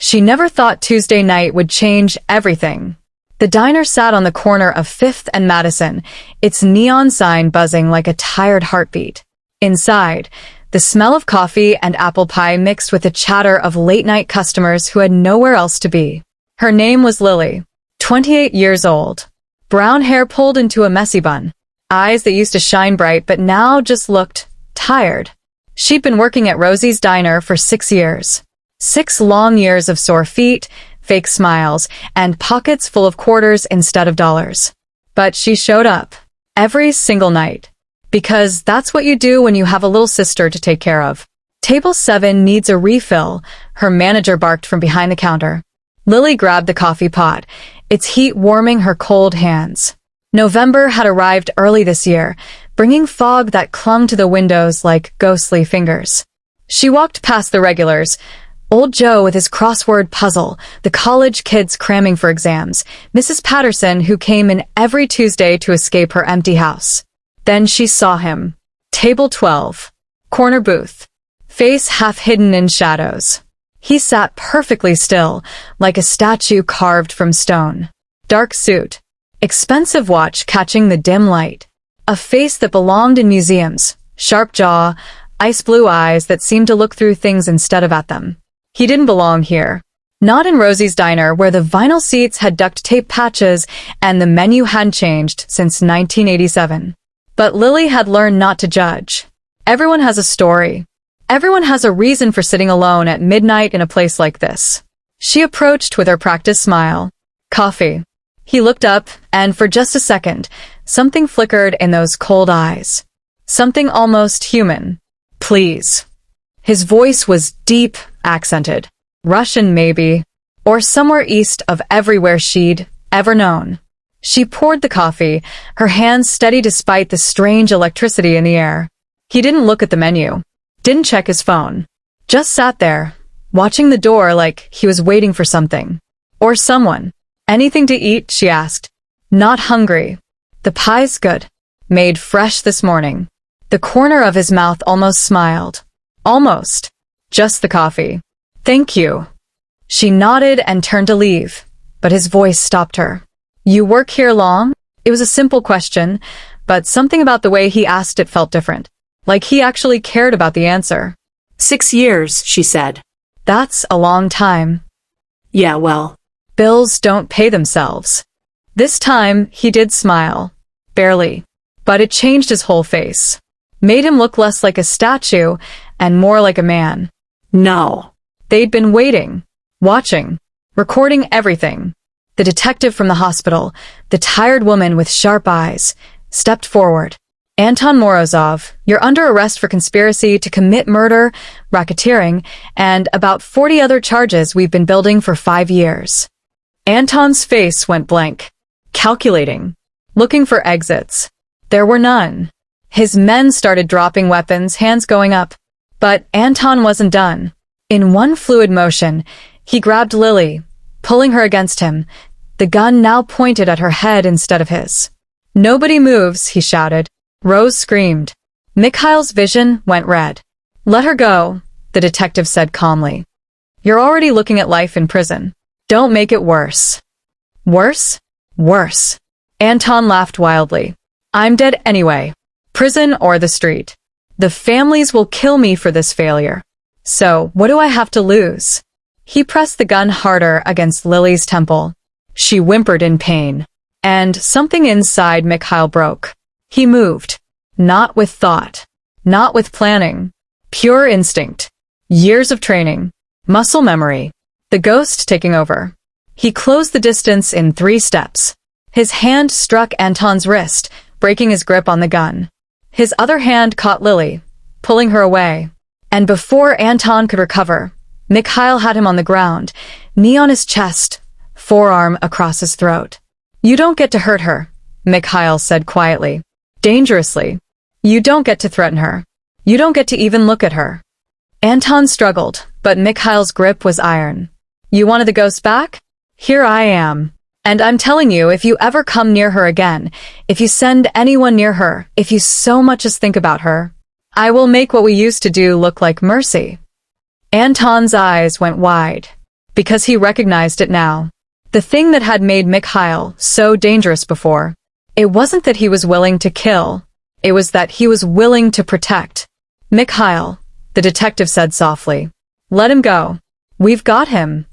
She never thought Tuesday night would change everything. The diner sat on the corner of 5th and Madison, its neon sign buzzing like a tired heartbeat. Inside, the smell of coffee and apple pie mixed with the chatter of late-night customers who had nowhere else to be. Her name was Lily, 28 years old. Brown hair pulled into a messy bun. Eyes that used to shine bright but now just looked tired. She'd been working at Rosie's Diner for 6 years. 6 long years of sore feet, fake smiles, and pockets full of quarters instead of dollars. But she showed up. Every single night. Because that's what you do when you have a little sister to take care of. Table 7 needs a refill, her manager barked from behind the counter. Lily grabbed the coffee pot, its heat warming her cold hands. November had arrived early this year, bringing fog that clung to the windows like ghostly fingers. She walked past the regulars, Old Joe with his crossword puzzle, the college kids cramming for exams, Mrs. Patterson who came in every Tuesday to escape her empty house. Then she saw him. Table 12. Corner booth. Face half hidden in shadows. He sat perfectly still, like a statue carved from stone. Dark suit. Expensive watch catching the dim light. A face that belonged in museums. Sharp jaw, ice blue eyes that seemed to look through things instead of at them. He didn't belong here. Not in Rosie's Diner, where the vinyl seats had duct tape patches and the menu hadn't changed since 1987. But Lily had learned not to judge. Everyone has a story. Everyone has a reason for sitting alone at midnight in a place like this. She approached with her practiced smile. Coffee. He looked up, and for just a second, something flickered in those cold eyes. Something almost human. Please. His voice was deep, accented. Russian maybe, or somewhere east of everywhere she'd ever known. She poured the coffee, her hands steady despite the strange electricity in the air. He didn't look at the menu, didn't check his phone, just sat there, watching the door like he was waiting for something. Or someone. Anything to eat, she asked. Not hungry. The pie's good. Made fresh this morning. The corner of his mouth almost smiled. Almost. Just the coffee. Thank you. She nodded and turned to leave, but his voice stopped her. You work here long? It was a simple question, but something about the way he asked it felt different. Like he actually cared about the answer. 6 years, she said. That's a long time. Yeah, well. Bills don't pay themselves. This time, he did smile. Barely. But it changed his whole face. Made him look less like a statue and more like a man. No. They'd been waiting, watching, recording everything. The detective from the hospital, the tired woman with sharp eyes, stepped forward. Anton Morozov, you're under arrest for conspiracy to commit murder, racketeering, and about 40 other charges we've been building for 5 years. Anton's face went blank, calculating, looking for exits. There were none. His men started dropping weapons, hands going up. But Anton wasn't done. In one fluid motion, he grabbed Lily, pulling her against him, the gun now pointed at her head instead of his. Nobody moves, he shouted. Rose screamed. Mikhail's vision went red. Let her go, the detective said calmly. You're already looking at life in prison. Don't make it worse. Worse? Worse. Anton laughed wildly. I'm dead anyway. Prison or the street. The families will kill me for this failure. So, what do I have to lose? He pressed the gun harder against Lily's temple. She whimpered in pain. And something inside Mikhail broke. He moved. Not with thought. Not with planning. Pure instinct. Years of training. Muscle memory. The ghost taking over. He closed the distance in 3 steps. His hand struck Anton's wrist, breaking his grip on the gun. His other hand caught Lily, pulling her away. And before Anton could recover, Mikhail had him on the ground, knee on his chest, forearm across his throat. You don't get to hurt her, Mikhail said quietly. Dangerously. You don't get to threaten her. You don't get to even look at her. Anton struggled, but Mikhail's grip was iron. You wanted the ghost back? Here I am. And I'm telling you, if you ever come near her again, if you send anyone near her, if you so much as think about her, I will make what we used to do look like mercy. Anton's eyes went wide. Because he recognized it now. The thing that had made Mikhail so dangerous before. It wasn't that he was willing to kill. It was that he was willing to protect. Mikhail, the detective said softly. Let him go. We've got him.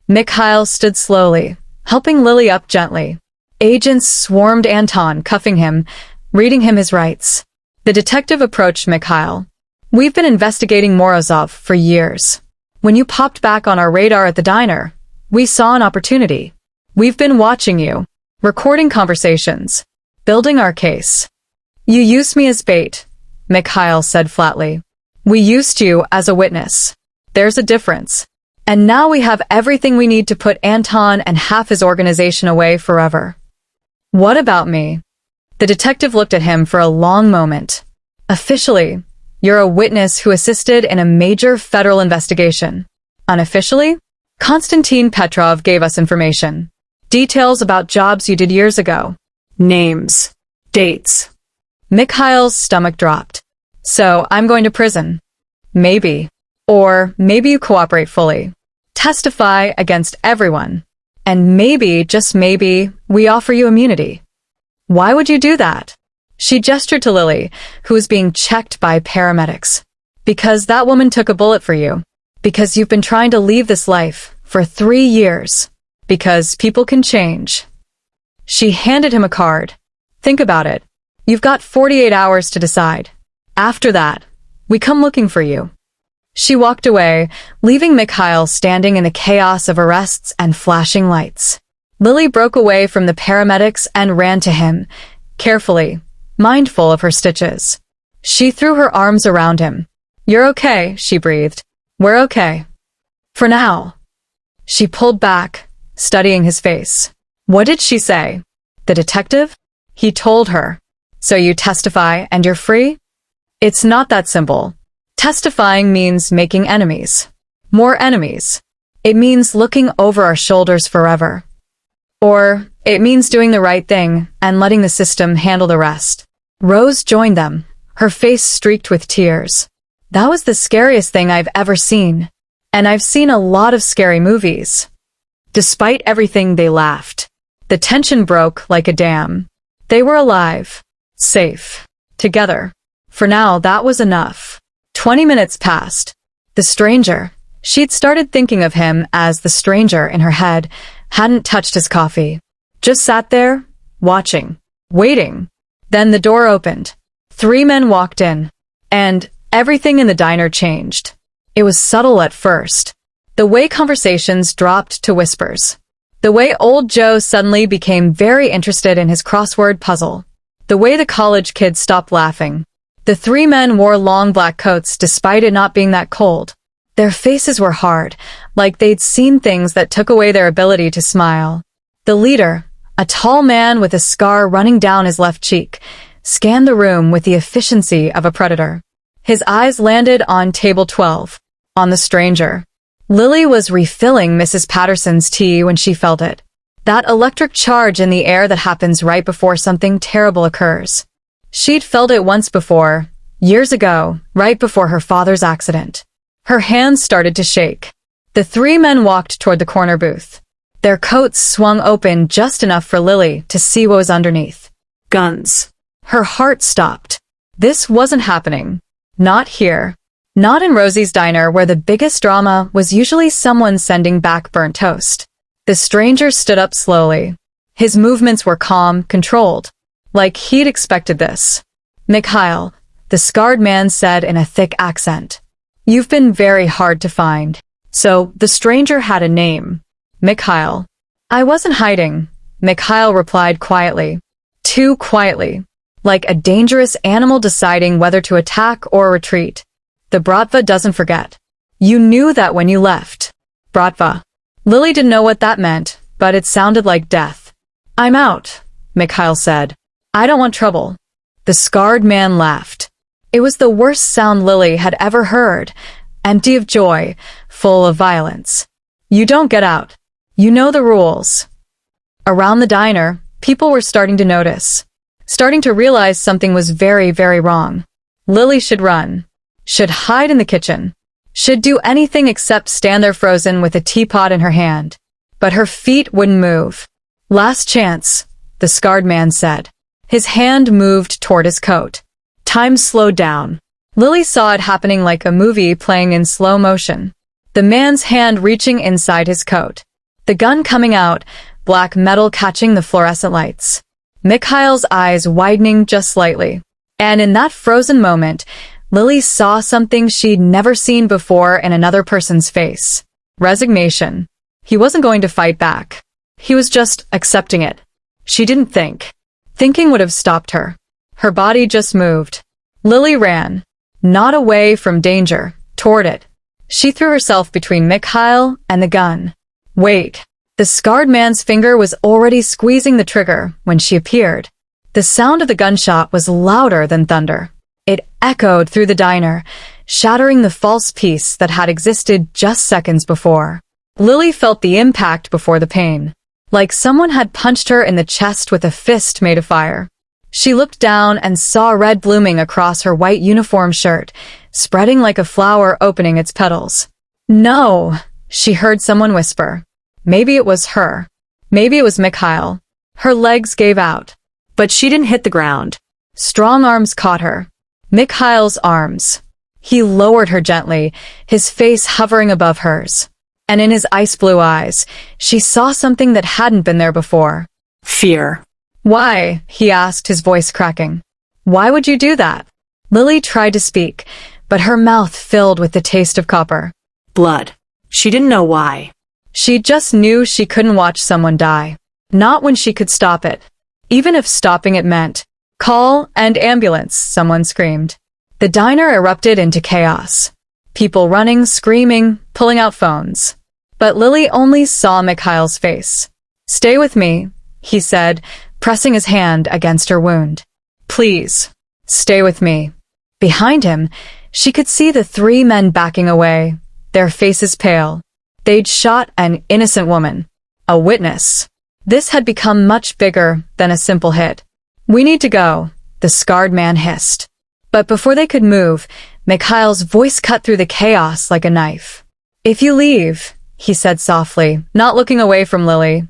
Mikhail stood slowly, helping Lily up gently. Agents swarmed Anton, cuffing him, reading him his rights. The detective approached Mikhail. We've been investigating Morozov for years. When you popped back on our radar at the diner, we saw an opportunity. We've been watching you, recording conversations, building our case. You used me as bait, Mikhail said flatly. We used you as a witness. There's a difference. And now we have everything we need to put Anton and half his organization away forever. What about me? The detective looked at him for a long moment. Officially, you're a witness who assisted in a major federal investigation. Unofficially, Konstantin Petrov gave us information. Details about jobs you did years ago. Names. Dates. Mikhail's stomach dropped. So, I'm going to prison. Maybe. Or maybe you cooperate fully. Testify against everyone. And maybe, just maybe, we offer you immunity. Why would you do that? She gestured to Lily, who was being checked by paramedics. Because that woman took a bullet for you. Because you've been trying to leave this life for 3 years. Because people can change. She handed him a card. Think about it. You've got 48 hours to decide. After that, we come looking for you. She walked away, leaving Mikhail standing in the chaos of arrests and flashing lights. Lily broke away from the paramedics and ran to him, carefully, mindful of her stitches. She threw her arms around him. You're okay, she breathed. We're okay. For now. She pulled back, studying his face. What did she say? The detective? He told her. So you testify and you're free? It's not that simple. Testifying means making enemies. More enemies. It means looking over our shoulders forever. Or, it means doing the right thing and letting the system handle the rest. Rose joined them, her face streaked with tears. That was the scariest thing I've ever seen. And I've seen a lot of scary movies. Despite everything, they laughed. The tension broke like a dam. They were alive. Safe. Together. For now, that was enough. 20 minutes passed. The stranger, she'd started thinking of him as the stranger in her head, hadn't touched his coffee. Just sat there, watching, waiting. Then the door opened. 3 men walked in. And everything in the diner changed. It was subtle at first. The way conversations dropped to whispers. The way old Joe suddenly became very interested in his crossword puzzle. The way the college kids stopped laughing. The 3 men wore long black coats despite it not being that cold. Their faces were hard, like they'd seen things that took away their ability to smile. The leader, a tall man with a scar running down his left cheek, scanned the room with the efficiency of a predator. His eyes landed on table 12, on the stranger. Lily was refilling Mrs. Patterson's tea when she felt it. That electric charge in the air that happens right before something terrible occurs. She'd felt it once before, years ago, right before her father's accident. Her hands started to shake. The 3 men walked toward the corner booth. Their coats swung open just enough for Lily to see what was underneath. Guns. Her heart stopped. This wasn't happening. Not here. Not in Rosie's diner, where the biggest drama was usually someone sending back burnt toast. The stranger stood up slowly. His movements were calm, controlled. Like he'd expected this. Mikhail, the scarred man said in a thick accent. You've been very hard to find. So, the stranger had a name. Mikhail. I wasn't hiding, Mikhail replied quietly. Too quietly. Like a dangerous animal deciding whether to attack or retreat. The Bratva doesn't forget. You knew that when you left. Bratva. Lily didn't know what that meant, but it sounded like death. I'm out, Mikhail said. I don't want trouble. The scarred man laughed. It was the worst sound Lily had ever heard, empty of joy, full of violence. You don't get out. You know the rules. Around the diner, people were starting to notice. Starting to realize something was very, very wrong. Lily should run. Should hide in the kitchen. She'd do anything except stand there frozen with a teapot in her hand. But her feet wouldn't move. Last chance, the scarred man said. His hand moved toward his coat. Time slowed down. Lily saw it happening like a movie playing in slow motion. The man's hand reaching inside his coat. The gun coming out, black metal catching the fluorescent lights. Mikhail's eyes widening just slightly. And in that frozen moment, Lily saw something she'd never seen before in another person's face. Resignation. He wasn't going to fight back. He was just accepting it. She didn't think. Thinking would have stopped her. Her body just moved. Lily ran. Not away from danger, toward it. She threw herself between Mikhail and the gun. Wait. The scarred man's finger was already squeezing the trigger when she appeared. The sound of the gunshot was louder than thunder. It echoed through the diner, shattering the false peace that had existed just seconds before. Lily felt the impact before the pain, like someone had punched her in the chest with a fist made of fire. She looked down and saw red blooming across her white uniform shirt, spreading like a flower opening its petals. No, she heard someone whisper. Maybe it was her. Maybe it was Mikhail. Her legs gave out, but she didn't hit the ground. Strong arms caught her. Mikhail's arms. He lowered her gently, his face hovering above hers. And in his ice blue eyes, she saw something that hadn't been there before. Fear. Why? He asked, his voice cracking. Why would you do that? Lily tried to speak, but her mouth filled with the taste of copper. Blood. She didn't know why. She just knew she couldn't watch someone die. Not when she could stop it. Even if stopping it meant, call an ambulance, someone screamed. The diner erupted into chaos. People running, screaming, pulling out phones. But Lily only saw Mikhail's face. Stay with me, he said, pressing his hand against her wound. Please, stay with me. Behind him, she could see the three men backing away, their faces pale. They'd shot an innocent woman, a witness. This had become much bigger than a simple hit. We need to go, the scarred man hissed. But before they could move, Mikhail's voice cut through the chaos like a knife. If you leave, he said softly, not looking away from Lily,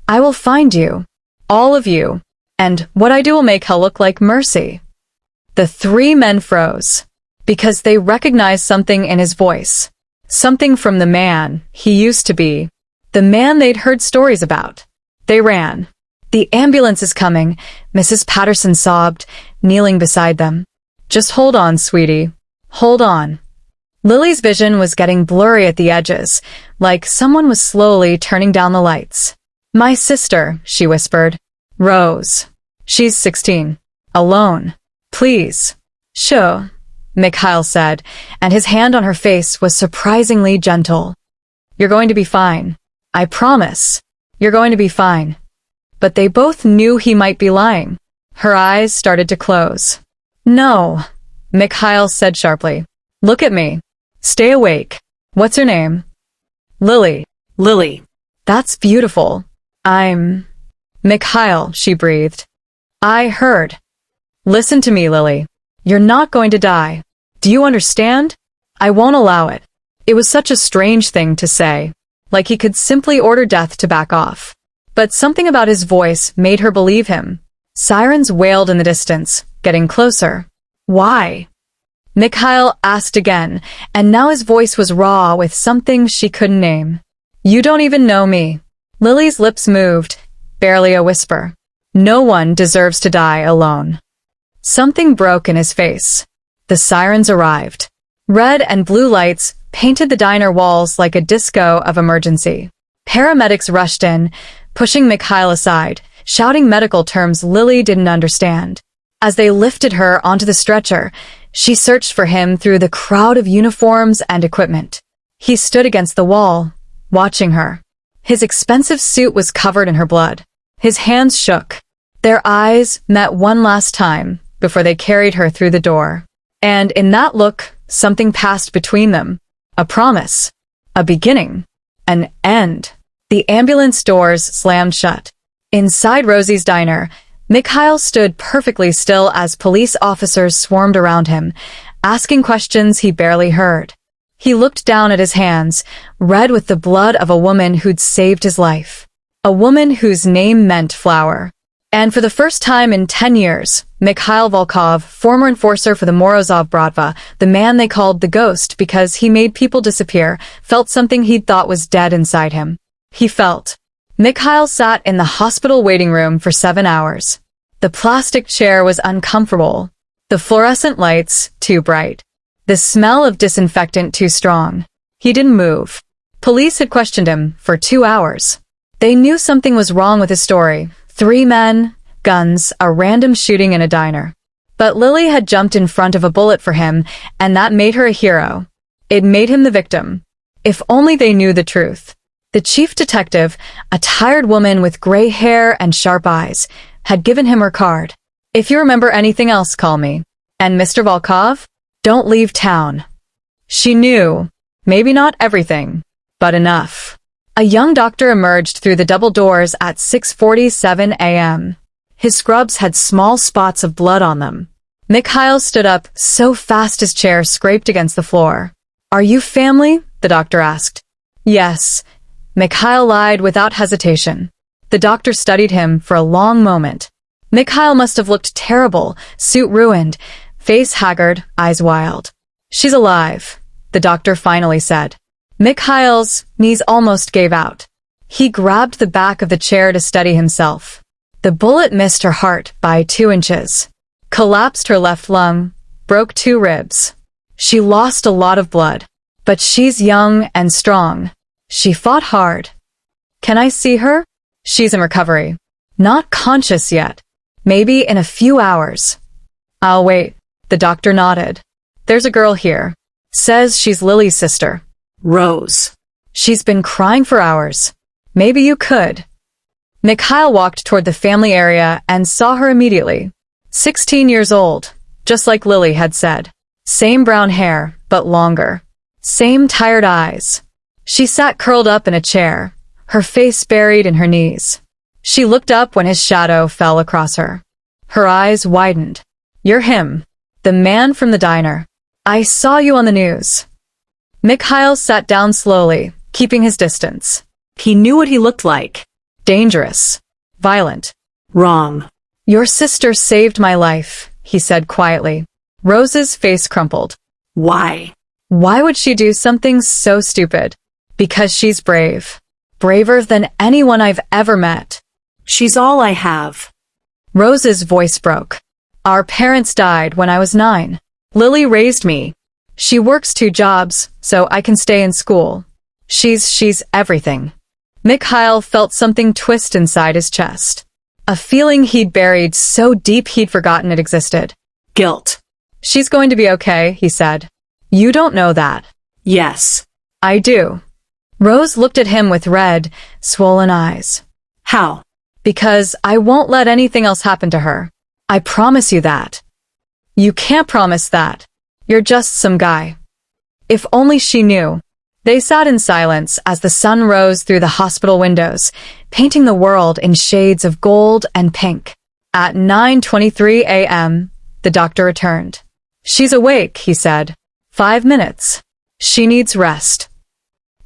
I will find you. All of you. And what I do will make hell look like mercy. The three men froze, because they recognized something in his voice. Something from the man he used to be. The man they'd heard stories about. They ran. The ambulance is coming, Mrs. Patterson sobbed, kneeling beside them. Just hold on, sweetie. Hold on. Lily's vision was getting blurry at the edges, like someone was slowly turning down the lights. My sister, she whispered. Rose. She's 16. Alone. Please. Sure, Mikhail said, and his hand on her face was surprisingly gentle. You're going to be fine. I promise. You're going to be fine. But they both knew he might be lying. Her eyes started to close. No, Mikhail said sharply. Look at me. Stay awake. What's her name? Lily. Lily. That's beautiful. Mikhail, she breathed. I heard. Listen to me, Lily. You're not going to die. Do you understand? I won't allow it. It was such a strange thing to say, like he could simply order death to back off. But something about his voice made her believe him. Sirens wailed in the distance, getting closer. Why? Mikhail asked again, and now his voice was raw with something she couldn't name. You don't even know me. Lily's lips moved, barely a whisper. No one deserves to die alone. Something broke in his face. The sirens arrived. Red and blue lights painted the diner walls like a disco of emergency. Paramedics rushed in, pushing Mikhail aside, shouting medical terms Lily didn't understand. As they lifted her onto the stretcher, she searched for him through the crowd of uniforms and equipment. He stood against the wall, watching her. His expensive suit was covered in her blood. His hands shook. Their eyes met one last time before they carried her through the door. And in that look, something passed between them. A promise. A beginning. An end. The ambulance doors slammed shut. Inside Rosie's diner, Mikhail stood perfectly still as police officers swarmed around him, asking questions he barely heard. He looked down at his hands, red with the blood of a woman who'd saved his life. A woman whose name meant flower. And for the first time in 10 years, Mikhail Volkov, former enforcer for the Morozov Bratva, the man they called the Ghost because he made people disappear, felt something he'd thought was dead inside him. He felt. Mikhail sat in the hospital waiting room for 7 hours. The plastic chair was uncomfortable. The fluorescent lights, too bright. The smell of disinfectant too strong. He didn't move. Police had questioned him for 2 hours. They knew something was wrong with his story. 3 men, guns, a random shooting in a diner. But Lily had jumped in front of a bullet for him, and that made her a hero. It made him the victim. If only they knew the truth. The chief detective, a tired woman with gray hair and sharp eyes, had given him her card. If you remember anything else, call me. And Mr. Volkov? Don't leave town. She knew. Maybe not everything, but enough. A young doctor emerged through the double doors at 6:47 a.m. His scrubs had small spots of blood on them. Mikhail stood up so fast his chair scraped against the floor. Are you family? The doctor asked. Yes. Mikhail lied without hesitation. The doctor studied him for a long moment. Mikhail must have looked terrible, suit ruined, face haggard, eyes wild. She's alive, the doctor finally said. Mikhail's knees almost gave out. He grabbed the back of the chair to steady himself. The bullet missed her heart by 2 inches. Collapsed her left lung, broke 2 ribs. She lost a lot of blood. But she's young and strong. She fought hard. Can I see her? She's in recovery. Not conscious yet. Maybe in a few hours. I'll wait. The doctor nodded. There's a girl here. Says she's Lily's sister. Rose. She's been crying for hours. Maybe you could. Mikhail walked toward the family area and saw her immediately. 16 years old, just like Lily had said. Same brown hair, but longer. Same tired eyes. She sat curled up in a chair, her face buried in her knees. She looked up when his shadow fell across her. Her eyes widened. You're him. The man from the diner. I saw you on the news. Mikhail sat down slowly, keeping his distance. He knew what he looked like. Dangerous. Violent. Wrong. Your sister saved my life, he said quietly. Rose's face crumpled. Why? Why would she do something so stupid? Because she's brave. Braver than anyone I've ever met. She's all I have. Rose's voice broke. Our parents died when I was 9. Lily raised me. She works 2 jobs, so I can stay in school. She's everything. Mikhail felt something twist inside his chest. A feeling he'd buried so deep he'd forgotten it existed. Guilt. She's going to be okay, he said. You don't know that. Yes. I do. Rose looked at him with red, swollen eyes. How? Because I won't let anything else happen to her. I promise you that. You can't promise that. You're just some guy. If only she knew. They sat in silence as the sun rose through the hospital windows, painting the world in shades of gold and pink. At 9:23 a.m., the doctor returned. She's awake, he said. 5 minutes. She needs rest.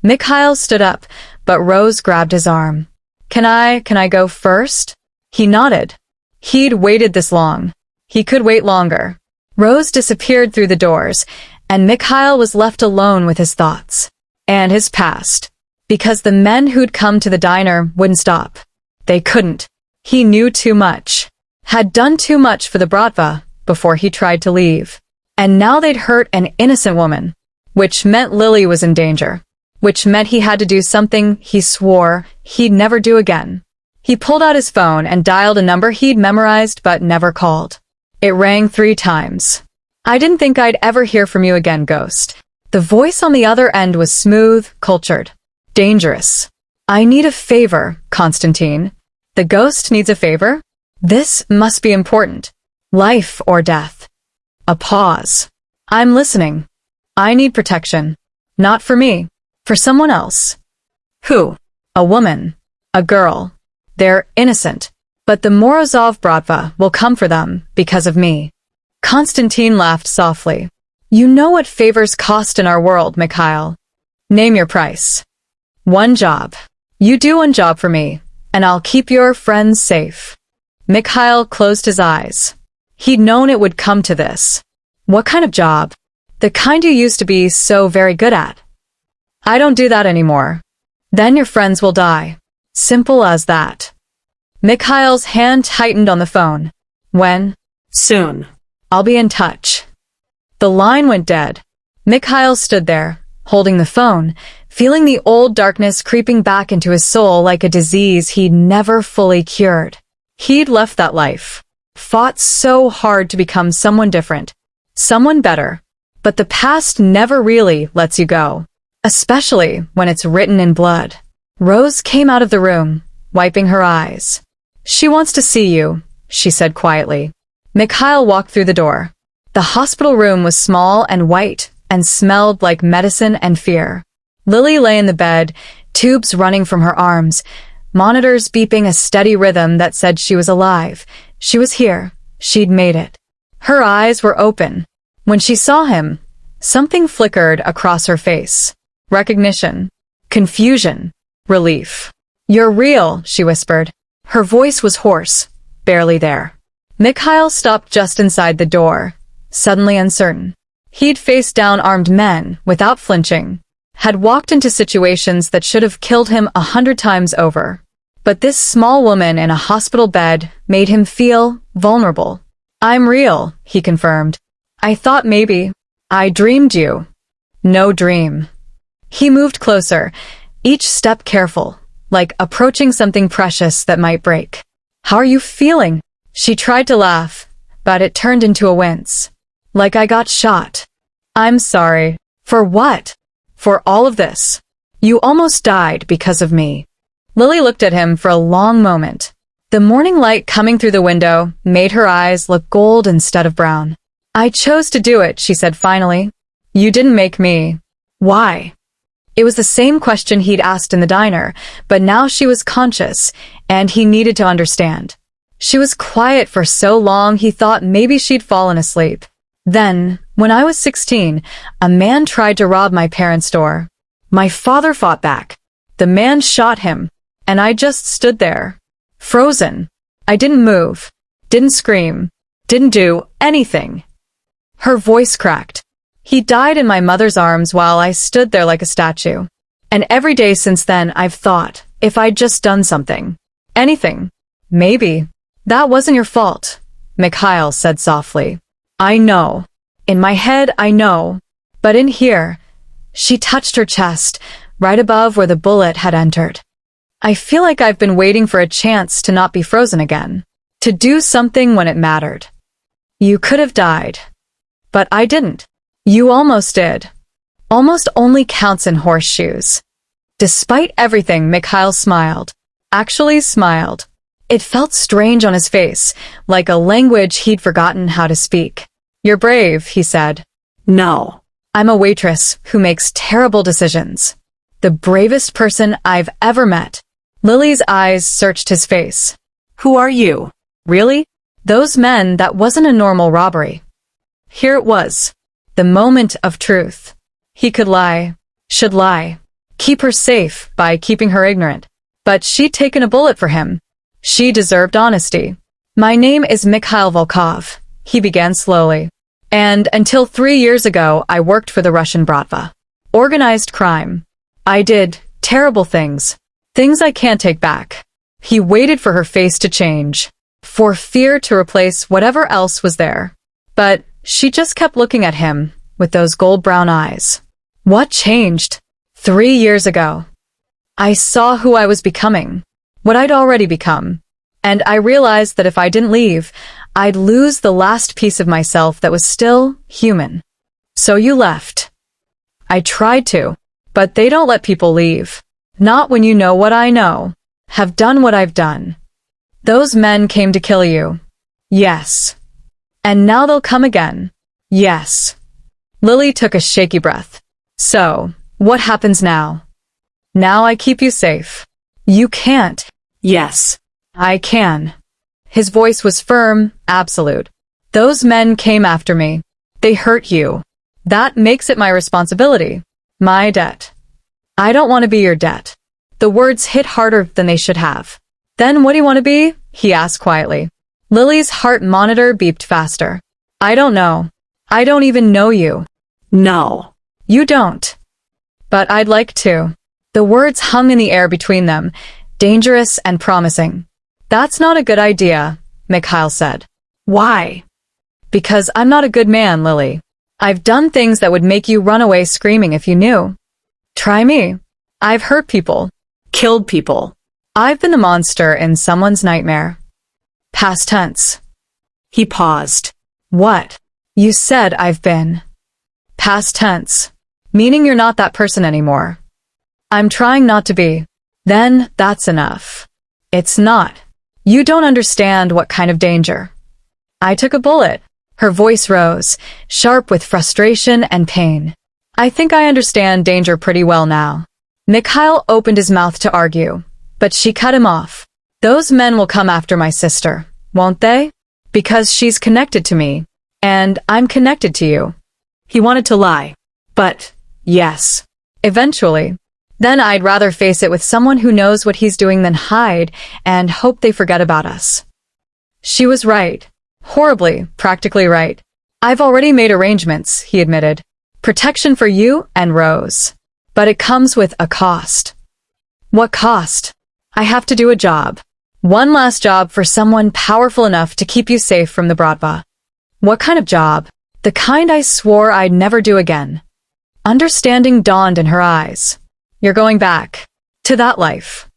Mikhail stood up, but Rose grabbed his arm. Can I go first? He nodded. He'd waited this long. He could wait longer. Rose disappeared through the doors, and Mikhail was left alone with his thoughts. And his past. Because the men who'd come to the diner wouldn't stop. They couldn't. He knew too much. Had done too much for the Bratva before he tried to leave. And now they'd hurt an innocent woman. Which meant Lily was in danger. Which meant he had to do something he swore he'd never do again. He pulled out his phone and dialed a number he'd memorized but never called. It rang 3 times. I didn't think I'd ever hear from you again, Ghost. The voice on the other end was smooth, cultured. Dangerous. I need a favor, Constantine. The Ghost needs a favor? This must be important. Life or death. A pause. I'm listening. I need protection. Not for me. For someone else. Who? A woman. A girl. They're innocent. But the Morozov Bratva will come for them because of me. Constantine laughed softly. You know what favors cost in our world, Mikhail. Name your price. One job. You do one job for me, and I'll keep your friends safe. Mikhail closed his eyes. He'd known it would come to this. What kind of job? The kind you used to be so very good at. I don't do that anymore. Then your friends will die. Simple as that. Mikhail's hand tightened on the phone. When? Soon. I'll be in touch. The line went dead. Mikhail stood there, holding the phone, feeling the old darkness creeping back into his soul like a disease he'd never fully cured. He'd left that life, fought so hard to become someone different, someone better, but the past never really lets you go, especially when it's written in blood. Rose came out of the room, wiping her eyes. She wants to see you, she said quietly. Mikhail walked through the door. The hospital room was small and white and smelled like medicine and fear. Lily lay in the bed, tubes running from her arms, monitors beeping a steady rhythm that said she was alive. She was here. She'd made it. Her eyes were open. When she saw him, something flickered across her face. Recognition. Confusion. Relief. You're real, she whispered. Her voice was hoarse, barely there. Mikhail stopped just inside the door, suddenly uncertain. He'd faced down armed men without flinching, had walked into situations that should have killed him 100 times over. But this small woman in a hospital bed made him feel vulnerable. I'm real, he confirmed. I thought maybe I dreamed you. No dream. He moved closer, each step careful, like approaching something precious that might break. How are you feeling? She tried to laugh, but it turned into a wince. Like I got shot. I'm sorry. For what? For all of this. You almost died because of me. Lily looked at him for a long moment. The morning light coming through the window made her eyes look gold instead of brown. I chose to do it, she said finally. You didn't make me. Why? It was the same question he'd asked in the diner, but now she was conscious, and he needed to understand. She was quiet for so long he thought maybe she'd fallen asleep. Then, when I was 16, a man tried to rob my parents' store. My father fought back. The man shot him, and I just stood there, frozen. I didn't move, didn't scream, didn't do anything. Her voice cracked. He died in my mother's arms while I stood there like a statue. And every day since then I've thought, if I'd just done something. Anything. Maybe. That wasn't your fault, Mikhail said softly. I know. In my head, I know. But in here, she touched her chest, right above where the bullet had entered. I feel like I've been waiting for a chance to not be frozen again. To do something when it mattered. You could have died. But I didn't. You almost did. Almost only counts in horseshoes. Despite everything, Mikhail smiled. Actually smiled. It felt strange on his face, like a language he'd forgotten how to speak. You're brave, he said. No. I'm a waitress who makes terrible decisions. The bravest person I've ever met. Lily's eyes searched his face. Who are you? Really? Those men, that wasn't a normal robbery. Here it was. The moment of truth. He could lie. Should lie. Keep her safe by keeping her ignorant. But she'd taken a bullet for him. She deserved honesty. My name is Mikhail Volkov, he began slowly. And until 3 years ago, I worked for the Russian Mafia. Organized crime. I did terrible things. Things I can't take back. He waited for her face to change. For fear to replace whatever else was there. But she just kept looking at him with those gold brown eyes. What changed? 3 years ago. I saw who I was becoming. What I'd already become. And I realized that if I didn't leave, I'd lose the last piece of myself that was still human. So you left. I tried to, but they don't let people leave. Not when you know what I know. Have done what I've done. Those men came to kill you. Yes. And now they'll come again. Yes. Lily took a shaky breath. So, what happens now? Now I keep you safe. You can't. Yes. I can. His voice was firm, absolute. Those men came after me. They hurt you. That makes it my responsibility. My debt. I don't want to be your debt. The words hit harder than they should have. Then what do you want to be? He asked quietly. Lily's heart monitor beeped faster. I don't know. I don't even know you. No. You don't. But I'd like to. The words hung in the air between them, dangerous and promising. That's not a good idea, Mikhail said. Why? Because I'm not a good man, Lily. I've done things that would make you run away screaming if you knew. Try me. I've hurt people. Killed people. I've been the monster in someone's nightmare. Past tense. He paused. What? You said I've been. Past tense. Meaning you're not that person anymore. I'm trying not to be. Then that's enough. It's not. You don't understand what kind of danger. I took a bullet. Her voice rose, sharp with frustration and pain. I think I understand danger pretty well now. Mikhail opened his mouth to argue, but she cut him off. Those men will come after my sister, won't they? Because she's connected to me, and I'm connected to you. He wanted to lie. But, yes. Eventually. Then I'd rather face it with someone who knows what he's doing than hide and hope they forget about us. She was right. Horribly, practically right. I've already made arrangements, he admitted. Protection for you and Rose. But it comes with a cost. What cost? I have to do a job. One last job for someone powerful enough to keep you safe from the Bratva. What kind of job? The kind I swore I'd never do again. Understanding dawned in her eyes. You're going back. To that life.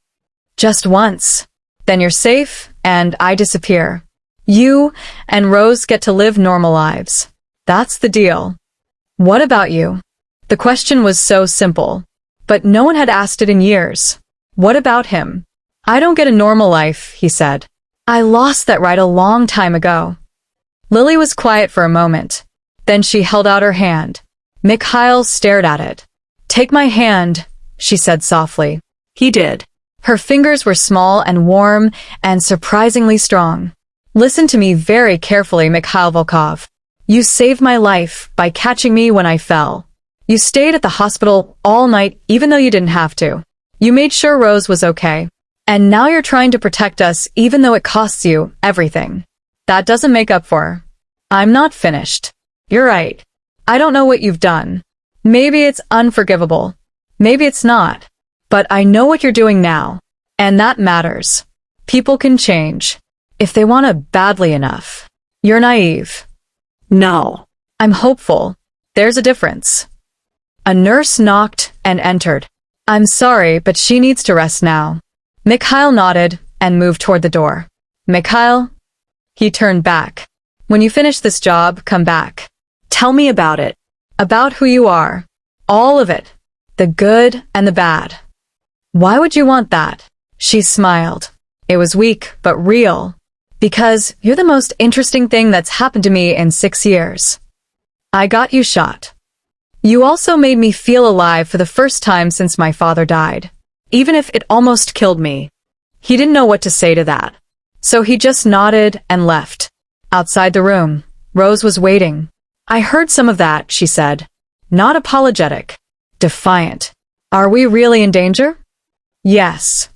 Just once. Then you're safe, and I disappear. You and Rose get to live normal lives. That's the deal. What about you? The question was so simple, but no one had asked it in years. What about him? I don't get a normal life, he said. I lost that right a long time ago. Lily was quiet for a moment. Then she held out her hand. Mikhail stared at it. Take my hand, she said softly. He did. Her fingers were small and warm and surprisingly strong. Listen to me very carefully, Mikhail Volkov. You saved my life by catching me when I fell. You stayed at the hospital all night even though you didn't have to. You made sure Rose was okay. And now you're trying to protect us even though it costs you everything. That doesn't make up for her. I'm not finished. You're right. I don't know what you've done. Maybe it's unforgivable. Maybe it's not. But I know what you're doing now. And that matters. People can change. If they want to badly enough. You're naive. No. I'm hopeful. There's a difference. A nurse knocked and entered. I'm sorry, but she needs to rest now. Mikhail nodded and moved toward the door. Mikhail? He turned back. When you finish this job, come back. Tell me about it. About who you are. All of it. The good and the bad. Why would you want that? She smiled. It was weak, but real. Because you're the most interesting thing that's happened to me in 6 years. I got you shot. You also made me feel alive for the first time since my father died. Even if it almost killed me. He didn't know what to say to that. So he just nodded and left. Outside the room, Rose was waiting. I heard some of that, she said. Not apologetic. Defiant. Are we really in danger? Yes.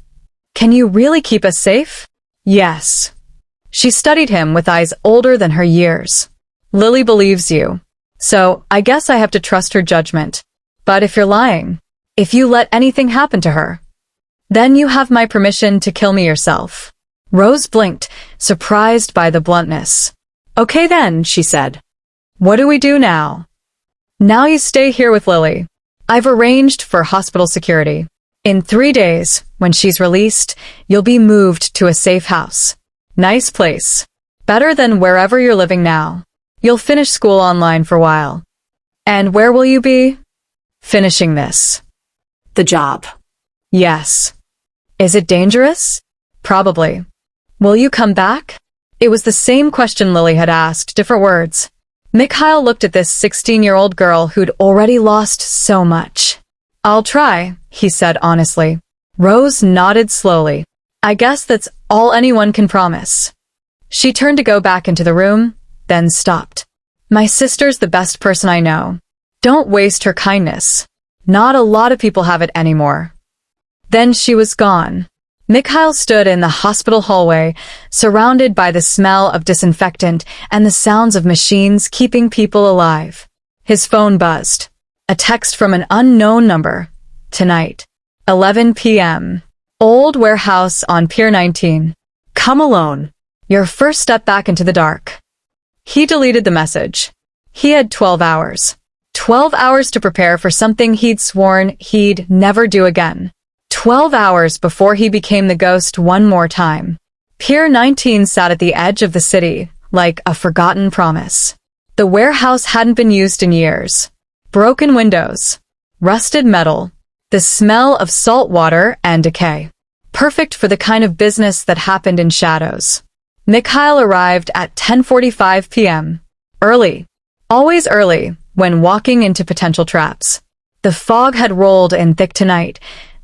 Can you really keep us safe? Yes. She studied him with eyes older than her years. Lily believes you. So, I guess I have to trust her judgment. But if you're lying, if you let anything happen to her, then you have my permission to kill me yourself. Rose blinked, surprised by the bluntness. Okay then, she said. What do we do now? Now you stay here with Lily. I've arranged for hospital security. In 3 days, when she's released, you'll be moved to a safe house. Nice place. Better than wherever you're living now. You'll finish school online for a while. And where will you be? Finishing this. The job. Yes. Is it dangerous? Probably. Will you come back? It was the same question Lily had asked, different words. Mikhail looked at this 16-year-old girl who'd already lost so much. I'll try, he said honestly. Rose nodded slowly. I guess that's all anyone can promise. She turned to go back into the room, then stopped. My sister's the best person I know. Don't waste her kindness. Not a lot of people have it anymore. Then she was gone. Mikhail stood in the hospital hallway, surrounded by the smell of disinfectant and the sounds of machines keeping people alive. His phone buzzed. A text from an unknown number. Tonight. 11 p.m. Old warehouse on Pier 19. Come alone. Your first step back into the dark. He deleted the message. He had 12 hours. 12 hours to prepare for something he'd sworn he'd never do again. 12 hours before he became the ghost one more time. Pier 19 sat at the edge of the city, like a forgotten promise. The warehouse hadn't been used in years. Broken windows. Rusted metal. The smell of salt water and decay. Perfect for the kind of business that happened in shadows. Mikhail arrived at 10:45 p.m. Early. Always early, when walking into potential traps. The fog had rolled in thick tonight,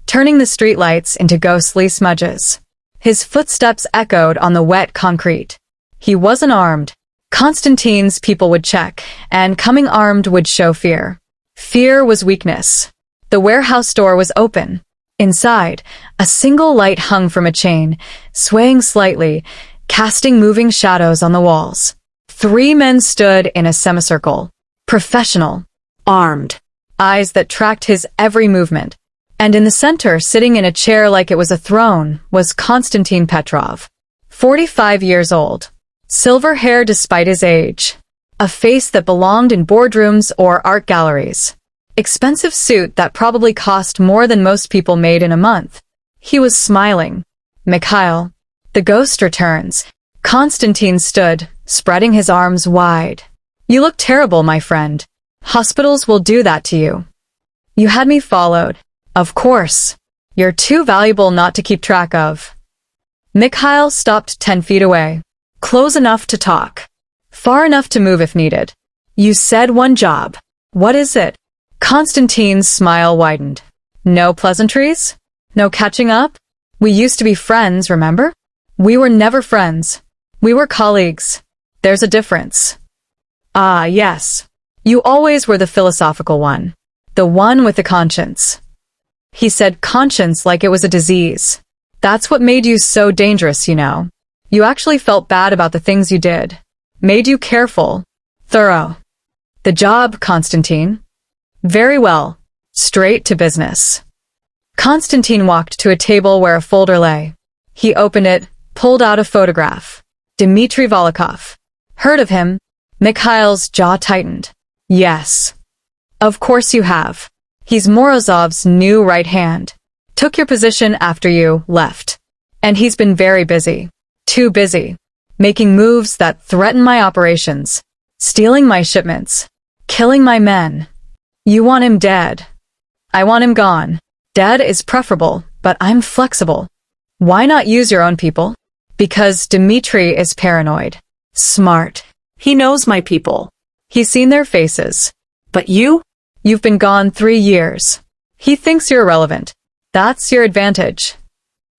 turning the streetlights into ghostly smudges. His footsteps echoed on the wet concrete. He wasn't armed. Konstantin's people would check, and coming armed would show fear. Fear was weakness. The warehouse door was open. Inside, a single light hung from a chain, swaying slightly, casting moving shadows on the walls. 3 men stood in a semicircle. Professional. Armed. Eyes that tracked his every movement. And in the center, sitting in a chair like it was a throne, was Konstantin Petrov. 45 years old. Silver hair despite his age. A face that belonged in boardrooms or art galleries. Expensive suit that probably cost more than most people made in a month. He was smiling. Mikhail. The ghost returns. Konstantin stood, spreading his arms wide. You look terrible, my friend. Hospitals will do that to you. You had me followed. Of course. You're too valuable not to keep track of. Mikhail stopped 10 feet away. Close enough to talk. Far enough to move if needed. You said one job. What is it? Konstantin's smile widened. No pleasantries? No catching up? We used to be friends, remember? We were never friends. We were colleagues. There's a difference. Ah, yes. You always were the philosophical one. The one with the conscience. He said conscience like it was a disease. That's what made you so dangerous, you know. You actually felt bad about the things you did. Made you careful. Thorough. The job, Konstantin. Very well. Straight to business. Konstantin walked to a table where a folder lay. He opened it, pulled out a photograph. Dmitry Volkov. Heard of him? Mikhail's jaw tightened. Yes. Of course you have. He's Morozov's new right hand. Took your position after you left. And he's been very busy. Too busy. Making moves that threaten my operations. Stealing my shipments. Killing my men. You want him dead. I want him gone. Dead is preferable, but I'm flexible. Why not use your own people? Because Dmitry is paranoid. Smart. He knows my people. He's seen their faces. But you? You've been gone 3 years. He thinks you're irrelevant. That's your advantage.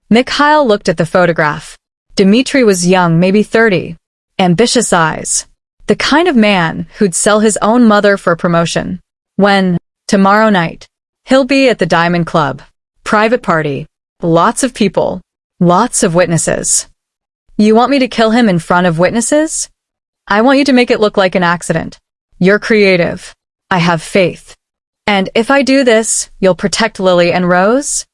Mikhail looked at the photograph. Dmitry was young, maybe 30. Ambitious eyes. The kind of man who'd sell his own mother for a promotion. When, tomorrow night, he'll be at the Diamond Club. Private party. Lots of people. Lots of witnesses. You want me to kill him in front of witnesses? I want you to make it look like an accident. You're creative. I have faith. And if I do this, you'll protect Lily and Rose?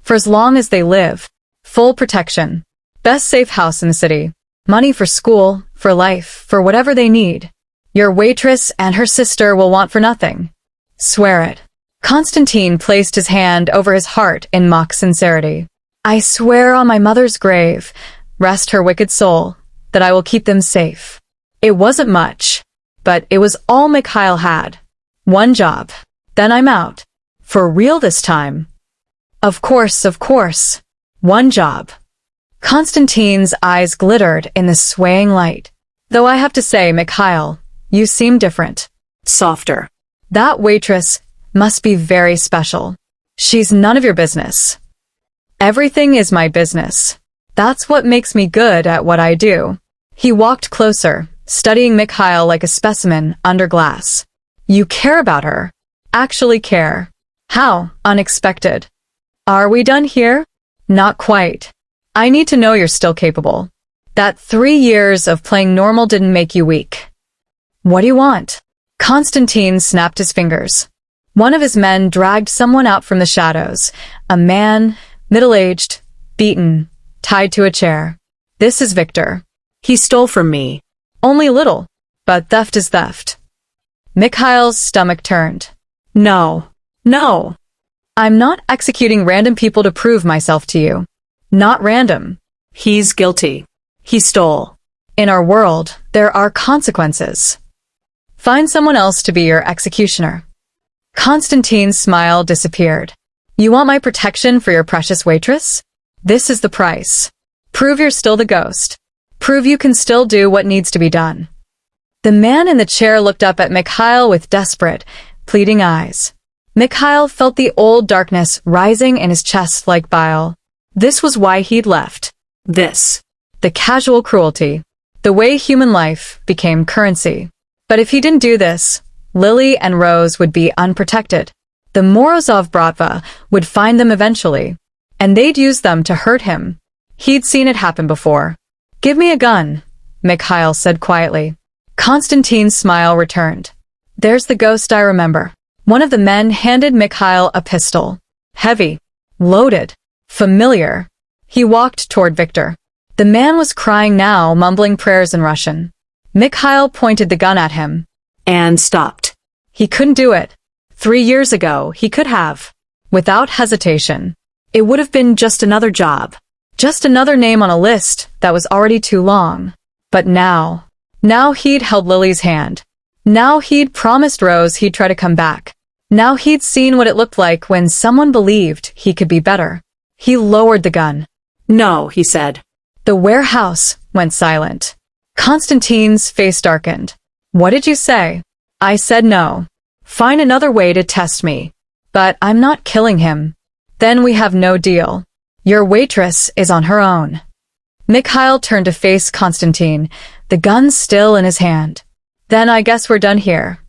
For as long as they live. Full protection. Best safe house in the city. Money for school, for life, for whatever they need. Your waitress and her sister will want for nothing. Swear it. Konstantin placed his hand over his heart in mock sincerity. I swear on my mother's grave, rest her wicked soul, that I will keep them safe. It wasn't much, but it was all Mikhail had. One job. Then I'm out. For real this time. Of course. One job. Konstantin's eyes glittered in the swaying light. Though I have to say, Mikhail, you seem different. Softer. That waitress must be very special. She's none of your business. Everything is my business. That's what makes me good at what I do. He walked closer, studying Mikhail like a specimen under glass. You care about her. actually care. How unexpected. Are we done here? Not quite. I need to know you're still capable. That 3 years of playing normal didn't make you weak. What do you want? Konstantin snapped his fingers. One of his men dragged someone out from the shadows. A man, middle-aged, beaten, tied to a chair. This is Victor. He stole from me. Only a little, but theft is theft. Mikhail's stomach turned. No. No. I'm not executing random people to prove myself to you. Not random. He's guilty. He stole. In our world, there are consequences. Find someone else to be your executioner. Konstantin's smile disappeared. You want my protection for your precious waitress? This is the price. Prove you're still the ghost. Prove you can still do what needs to be done. The man in the chair looked up at Mikhail with desperate, pleading eyes. Mikhail felt the old darkness rising in his chest like bile. This was why he'd left. This. The casual cruelty. The way human life became currency. But if he didn't do this, Lily and Rose would be unprotected. The Morozov Bratva would find them eventually, and they'd use them to hurt him. He'd seen it happen before. Give me a gun, Mikhail said quietly. Konstantin's smile returned. There's the ghost I remember. One of the men handed Mikhail a pistol. Heavy, loaded, familiar. He walked toward Victor. The man was crying now, mumbling prayers in Russian. Mikhail pointed the gun at him. And stopped. He couldn't do it. 3 years ago, he could have. Without hesitation. It would have been just another job. Just another name on a list that was already too long. But now he'd held Lily's hand. Now he'd promised Rose he'd try to come back. Now he'd seen what it looked like when someone believed he could be better. He lowered the gun. No, he said. The warehouse went silent. Konstantin's face darkened. What did you say? I said no. Find another way to test me. But I'm not killing him. Then we have no deal. Your waitress is on her own. Mikhail turned to face Konstantin, the gun still in his hand. Then I guess we're done here.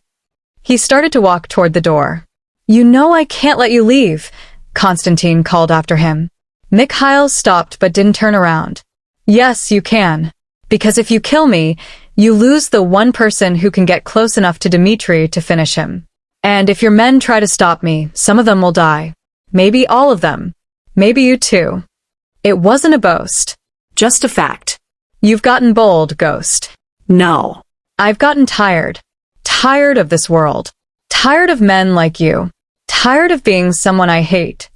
He started to walk toward the door. You know I can't let you leave, Konstantin called after him. Mikhail stopped but didn't turn around. Yes, you can. Because if you kill me, you lose the one person who can get close enough to Dmitri to finish him. And if your men try to stop me, some of them will die. Maybe all of them. Maybe you too. It wasn't a boast. Just a fact. You've gotten bold, Ghost. No. I've gotten tired. Tired of this world. Tired of men like you. Tired of being someone I hate.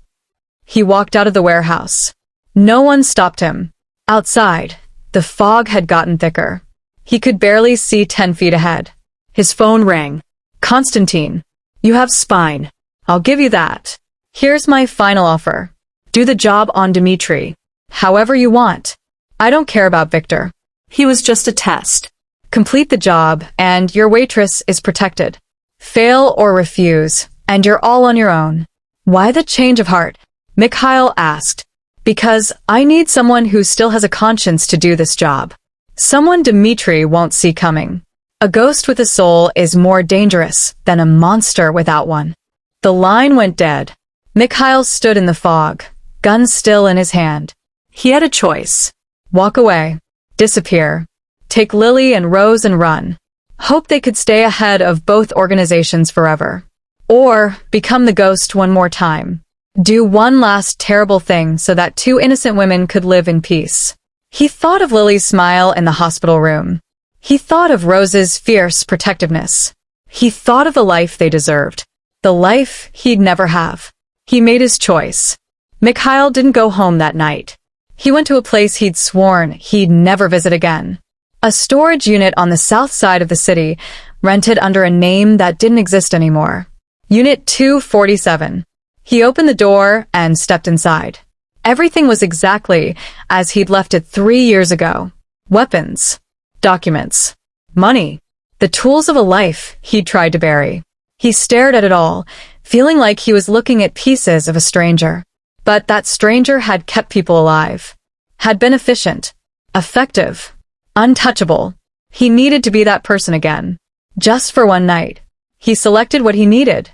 He walked out of the warehouse. No one stopped him. Outside, the fog had gotten thicker. He could barely see 10 feet ahead. His phone rang. Konstantin, you have spine. I'll give you that. Here's my final offer. Do the job on Dmitri. However you want. I don't care about Victor. He was just a test. Complete the job, and your waitress is protected. Fail or refuse, and you're all on your own. Why the change of heart? Mikhail asked. Because I need someone who still has a conscience to do this job. Someone Dmitri won't see coming. A ghost with a soul is more dangerous than a monster without one. The line went dead. Mikhail stood in the fog, gun still in his hand. He had a choice. Walk away. Disappear. Take Lily and Rose and run. Hope they could stay ahead of both organizations forever. Or become the ghost one more time. Do one last terrible thing so that 2 innocent women could live in peace. He thought of Lily's smile in the hospital room. He thought of Rose's fierce protectiveness. He thought of the life they deserved. The life he'd never have. He made his choice. Mikhail didn't go home that night. He went to a place he'd sworn he'd never visit again. A storage unit on the south side of the city, rented under a name that didn't exist anymore. Unit 247. He opened the door and stepped inside. Everything was exactly as he'd left it 3 years ago. Weapons, documents, money, the tools of a life he'd tried to bury. He stared at it all, feeling like he was looking at pieces of a stranger. But that stranger had kept people alive, had been efficient, effective, untouchable. He needed to be that person again. Just for one night. He selected what he needed.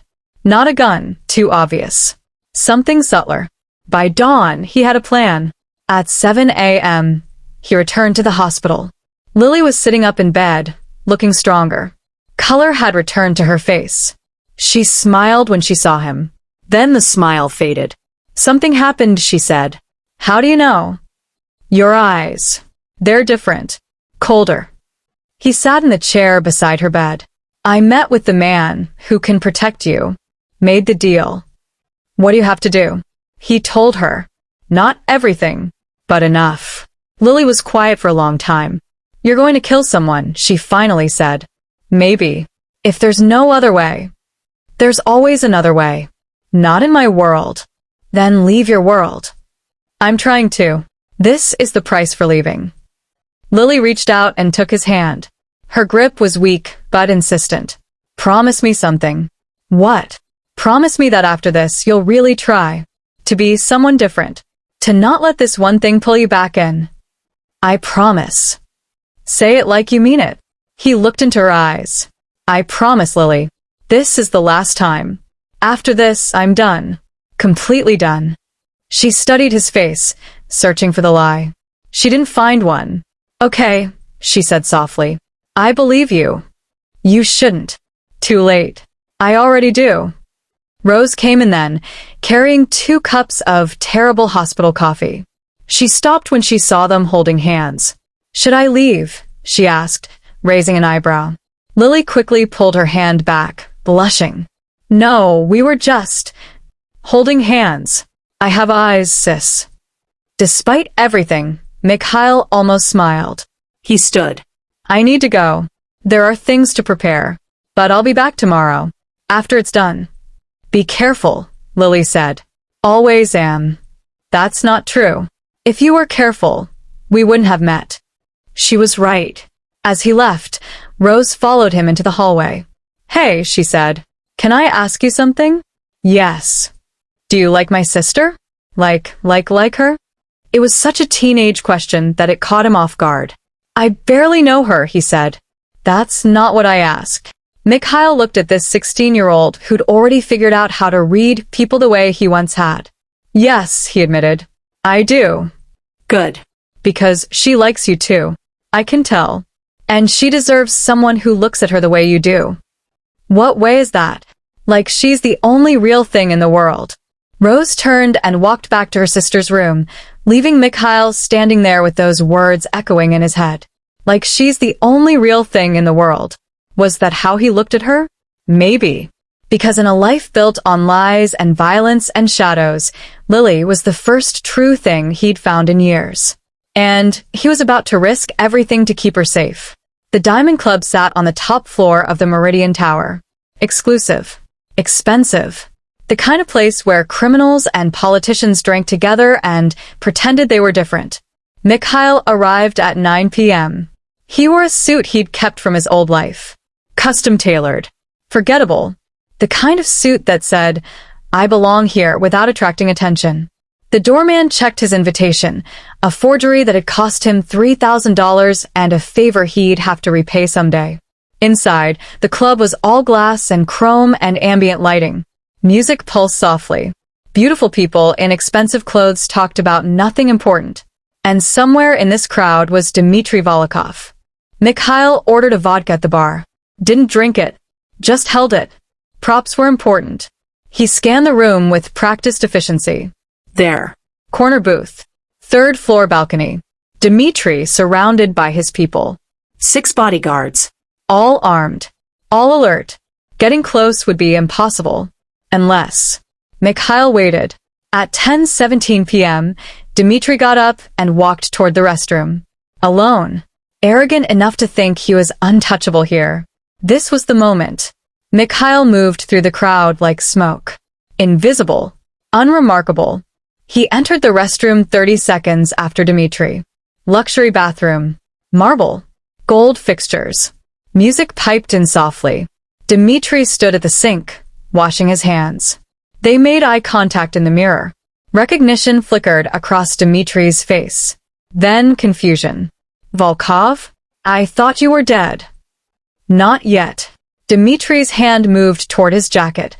Not a gun, too obvious. Something subtler. By dawn, he had a plan. At 7 a.m., he returned to the hospital. Lily was sitting up in bed, looking stronger. Color had returned to her face. She smiled when she saw him. Then the smile faded. Something happened, she said. How do you know? Your eyes. They're different. Colder. He sat in the chair beside her bed. I met with the man who can protect you. Made the deal. What do you have to do? He told her. Not everything, but enough. Lily was quiet for a long time. You're going to kill someone, she finally said. Maybe. If there's no other way. There's always another way. Not in my world. Then leave your world. I'm trying to. This is the price for leaving. Lily reached out and took his hand. Her grip was weak, but insistent. Promise me something. What? Promise me that after this, you'll really try. To be someone different. To not let this one thing pull you back in. I promise. Say it like you mean it. He looked into her eyes. I promise, Lily. This is the last time. After this, I'm done. Completely done. She studied his face, searching for the lie. She didn't find one. Okay, she said softly. I believe you. You shouldn't. Too late. I already do. Rose came in then, carrying 2 cups of terrible hospital coffee. She stopped when she saw them holding hands. Should I leave? She asked, raising an eyebrow. Lily quickly pulled her hand back, blushing. No, we were just holding hands. I have eyes, sis. Despite everything, Mikhail almost smiled. He stood. I need to go. There are things to prepare, but I'll be back tomorrow, after it's done. Be careful, Lily said. Always am. That's not true. If you were careful, we wouldn't have met. She was right. As he left, Rose followed him into the hallway. Hey, she said. Can I ask you something? Yes. Do you like my sister? Like her? It was such a teenage question that it caught him off guard. I barely know her, he said. That's not what I asked. Mikhail looked at this 16-year-old who'd already figured out how to read people the way he once had. Yes, he admitted. I do. Good. Because she likes you too. I can tell. And she deserves someone who looks at her the way you do. What way is that? Like she's the only real thing in the world. Rose turned and walked back to her sister's room, leaving Mikhail standing there with those words echoing in his head. Like she's the only real thing in the world. Was that how he looked at her? Maybe. Because in a life built on lies and violence and shadows, Lily was the first true thing he'd found in years. And he was about to risk everything to keep her safe. The Diamond Club sat on the top floor of the Meridian Tower. Exclusive. Expensive. The kind of place where criminals and politicians drank together and pretended they were different. Mikhail arrived at 9 p.m. He wore a suit he'd kept from his old life. Custom-tailored. Forgettable. The kind of suit that said, I belong here without attracting attention. The doorman checked his invitation, a forgery that had cost him $3,000 and a favor he'd have to repay someday. Inside, the club was all glass and chrome and ambient lighting. Music pulsed softly. Beautiful people in expensive clothes talked about nothing important. And somewhere in this crowd was Dmitry Volkov. Mikhail ordered a vodka at the bar. Didn't drink it. Just held it. Props were important. He scanned the room with practiced efficiency. There. Corner booth. 3rd floor balcony. Dmitry surrounded by his people. 6 bodyguards. All armed. All alert. Getting close would be impossible. Unless. Mikhail waited. At 10:17 p.m., Dmitry got up and walked toward the restroom. Alone. Arrogant enough to think he was untouchable here. This was the moment. Mikhail moved through the crowd like smoke. Invisible. Unremarkable. He entered the restroom 30 seconds after Dmitry. Luxury bathroom. Marble. Gold fixtures. Music piped in softly. Dmitry stood at the sink, washing his hands. They made eye contact in the mirror. Recognition flickered across Dmitry's face. Then confusion. Volkov? I thought you were dead. Not yet. Dmitry's hand moved toward his jacket,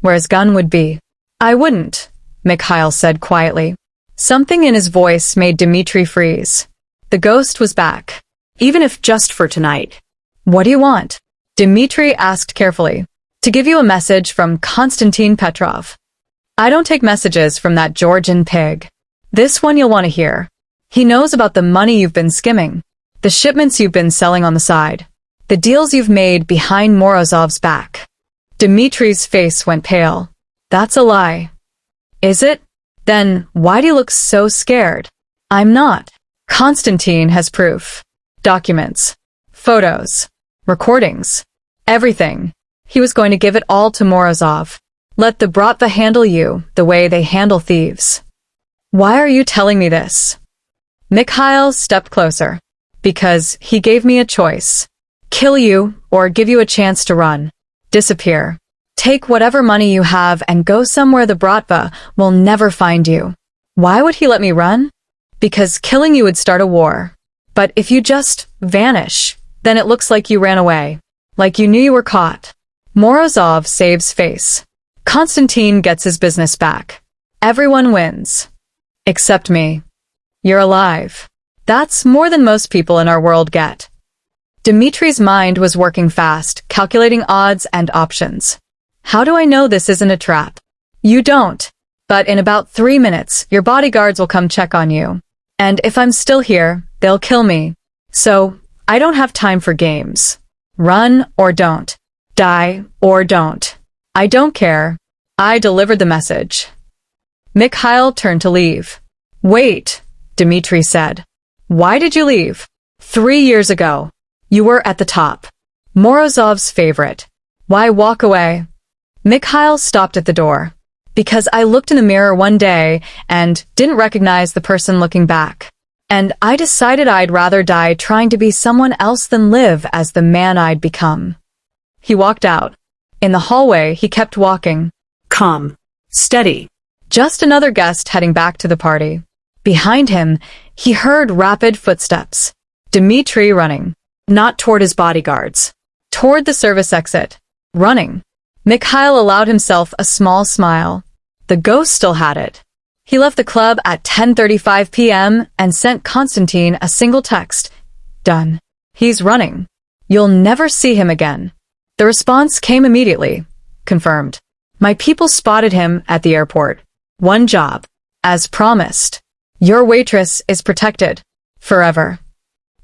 where his gun would be. I wouldn't, Mikhail said quietly. Something in his voice made Dmitri freeze. The ghost was back. Even if just for tonight. What do you want? Dmitri asked carefully. To give you a message from Konstantin Petrov. I don't take messages from that Georgian pig. This one you'll want to hear. He knows about the money you've been skimming, the shipments you've been selling on the side, the deals you've made behind Morozov's back. Dmitri's face went pale. That's a lie. Is it? Then why do you look so scared? I'm not. Konstantin has proof. Documents. Photos. Recordings. Everything. He was going to give it all to Morozov. Let the Bratva handle you the way they handle thieves. Why are you telling me this? Mikhail stepped closer. Because he gave me a choice. Kill you or give you a chance to run. Disappear. Take whatever money you have and go somewhere the Bratva will never find you. Why would he let me run? Because killing you would start a war. But if you just vanish, then it looks like you ran away. Like you knew you were caught. Morozov saves face. Konstantin gets his business back. Everyone wins. Except me. You're alive. That's more than most people in our world get. Dmitri's mind was working fast, calculating odds and options. How do I know this isn't a trap? You don't. But in about 3 minutes, your bodyguards will come check on you. And if I'm still here, they'll kill me. So, I don't have time for games. Run or don't. Die or don't. I don't care. I delivered the message. Mikhail turned to leave. Wait, Dmitri said. Why did you leave? 3 years ago. You were at the top. Morozov's favorite. Why walk away? Mikhail stopped at the door. Because I looked in the mirror one day and didn't recognize the person looking back. And I decided I'd rather die trying to be someone else than live as the man I'd become. He walked out. In the hallway, he kept walking. Calm. Steady. Just another guest heading back to the party. Behind him, he heard rapid footsteps. Dmitri running. Not toward his bodyguards. Toward the service exit. Running. Mikhail allowed himself a small smile. The ghost still had it. He left the club at 10:35 p.m. and sent Konstantin a single text. Done. He's running. You'll never see him again. The response came immediately. Confirmed. My people spotted him at the airport. One job. As promised. Your waitress is protected. Forever.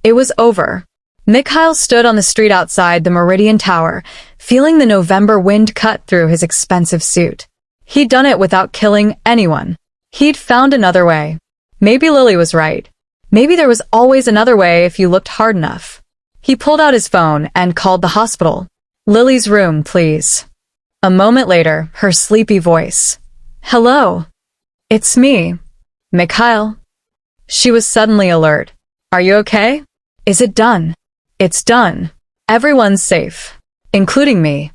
It was over. Mikhail stood on the street outside the Meridian Tower, feeling the November wind cut through his expensive suit. He'd done it without killing anyone. He'd found another way. Maybe Lily was right. Maybe there was always another way if you looked hard enough. He pulled out his phone and called the hospital. Lily's room, please. A moment later, her sleepy voice. Hello. It's me. Mikhail. She was suddenly alert. Are you okay? Is it done? It's done. Everyone's safe. Including me.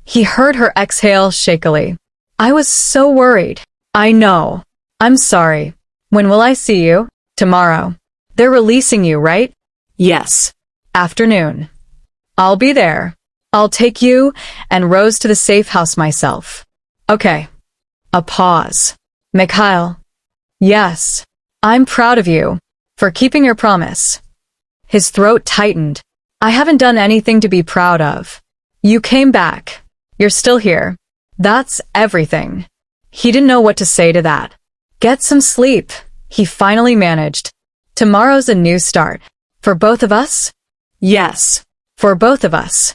He heard her exhale shakily. I was so worried. I know. I'm sorry. When will I see you? Tomorrow. They're releasing you, right? Yes. Afternoon. I'll be there. I'll take you and Rose to the safe house myself. Okay. A pause. Mikhail. Yes. I'm proud of you. For keeping your promise. His throat tightened. I haven't done anything to be proud of. You came back. You're still here. That's everything. He didn't know what to say to that. Get some sleep. He finally managed. Tomorrow's a new start. For both of us? Yes. For both of us.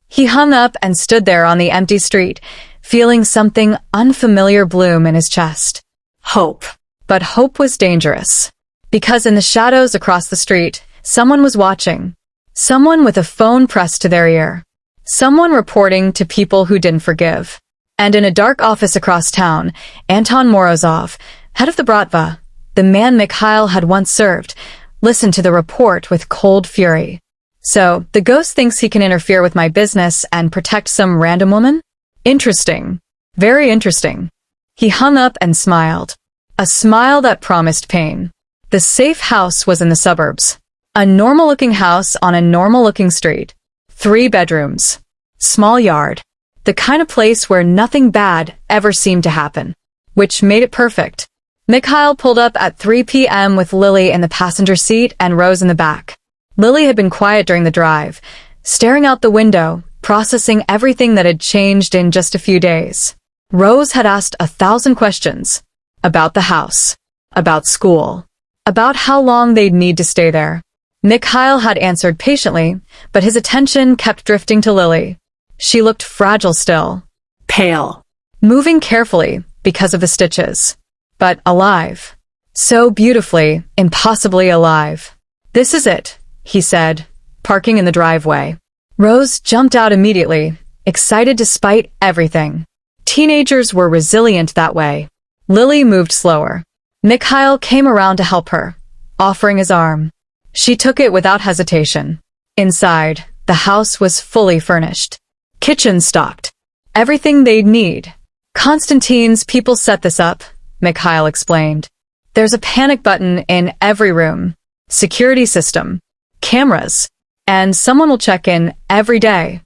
He hung up and stood there on the empty street, feeling something unfamiliar bloom in his chest. Hope. But hope was dangerous. Because in the shadows across the street, someone was watching. Someone with a phone pressed to their ear. Someone reporting to people who didn't forgive. And in a dark office across town, Anton Morozov, head of the Bratva, the man Mikhail had once served, listened to the report with cold fury. So, the ghost thinks he can interfere with my business and protect some random woman? Interesting. Very interesting. He hung up and smiled. A smile that promised pain. The safe house was in the suburbs. A normal-looking house on a normal-looking street. 3 bedrooms. Small yard. The kind of place where nothing bad ever seemed to happen. Which made it perfect. Mikhail pulled up at 3 p.m. with Lily in the passenger seat and Rose in the back. Lily had been quiet during the drive, staring out the window, processing everything that had changed in just a few days. Rose had asked 1,000 questions. About the house. About school. About how long they'd need to stay there. Mikhail had answered patiently, but his attention kept drifting to Lily. She looked fragile still. Pale. Moving carefully because of the stitches. But alive. So beautifully, impossibly alive. "This is it," he said, parking in the driveway. Rose jumped out immediately, excited despite everything. Teenagers were resilient that way. Lily moved slower. Mikhail came around to help her, offering his arm. She took it without hesitation. Inside, the house was fully furnished. Kitchen stocked. Everything they'd need. "Constantine's people set this up," Mikhail explained. "There's a panic button in every room. Security system. Cameras. And someone will check in every day."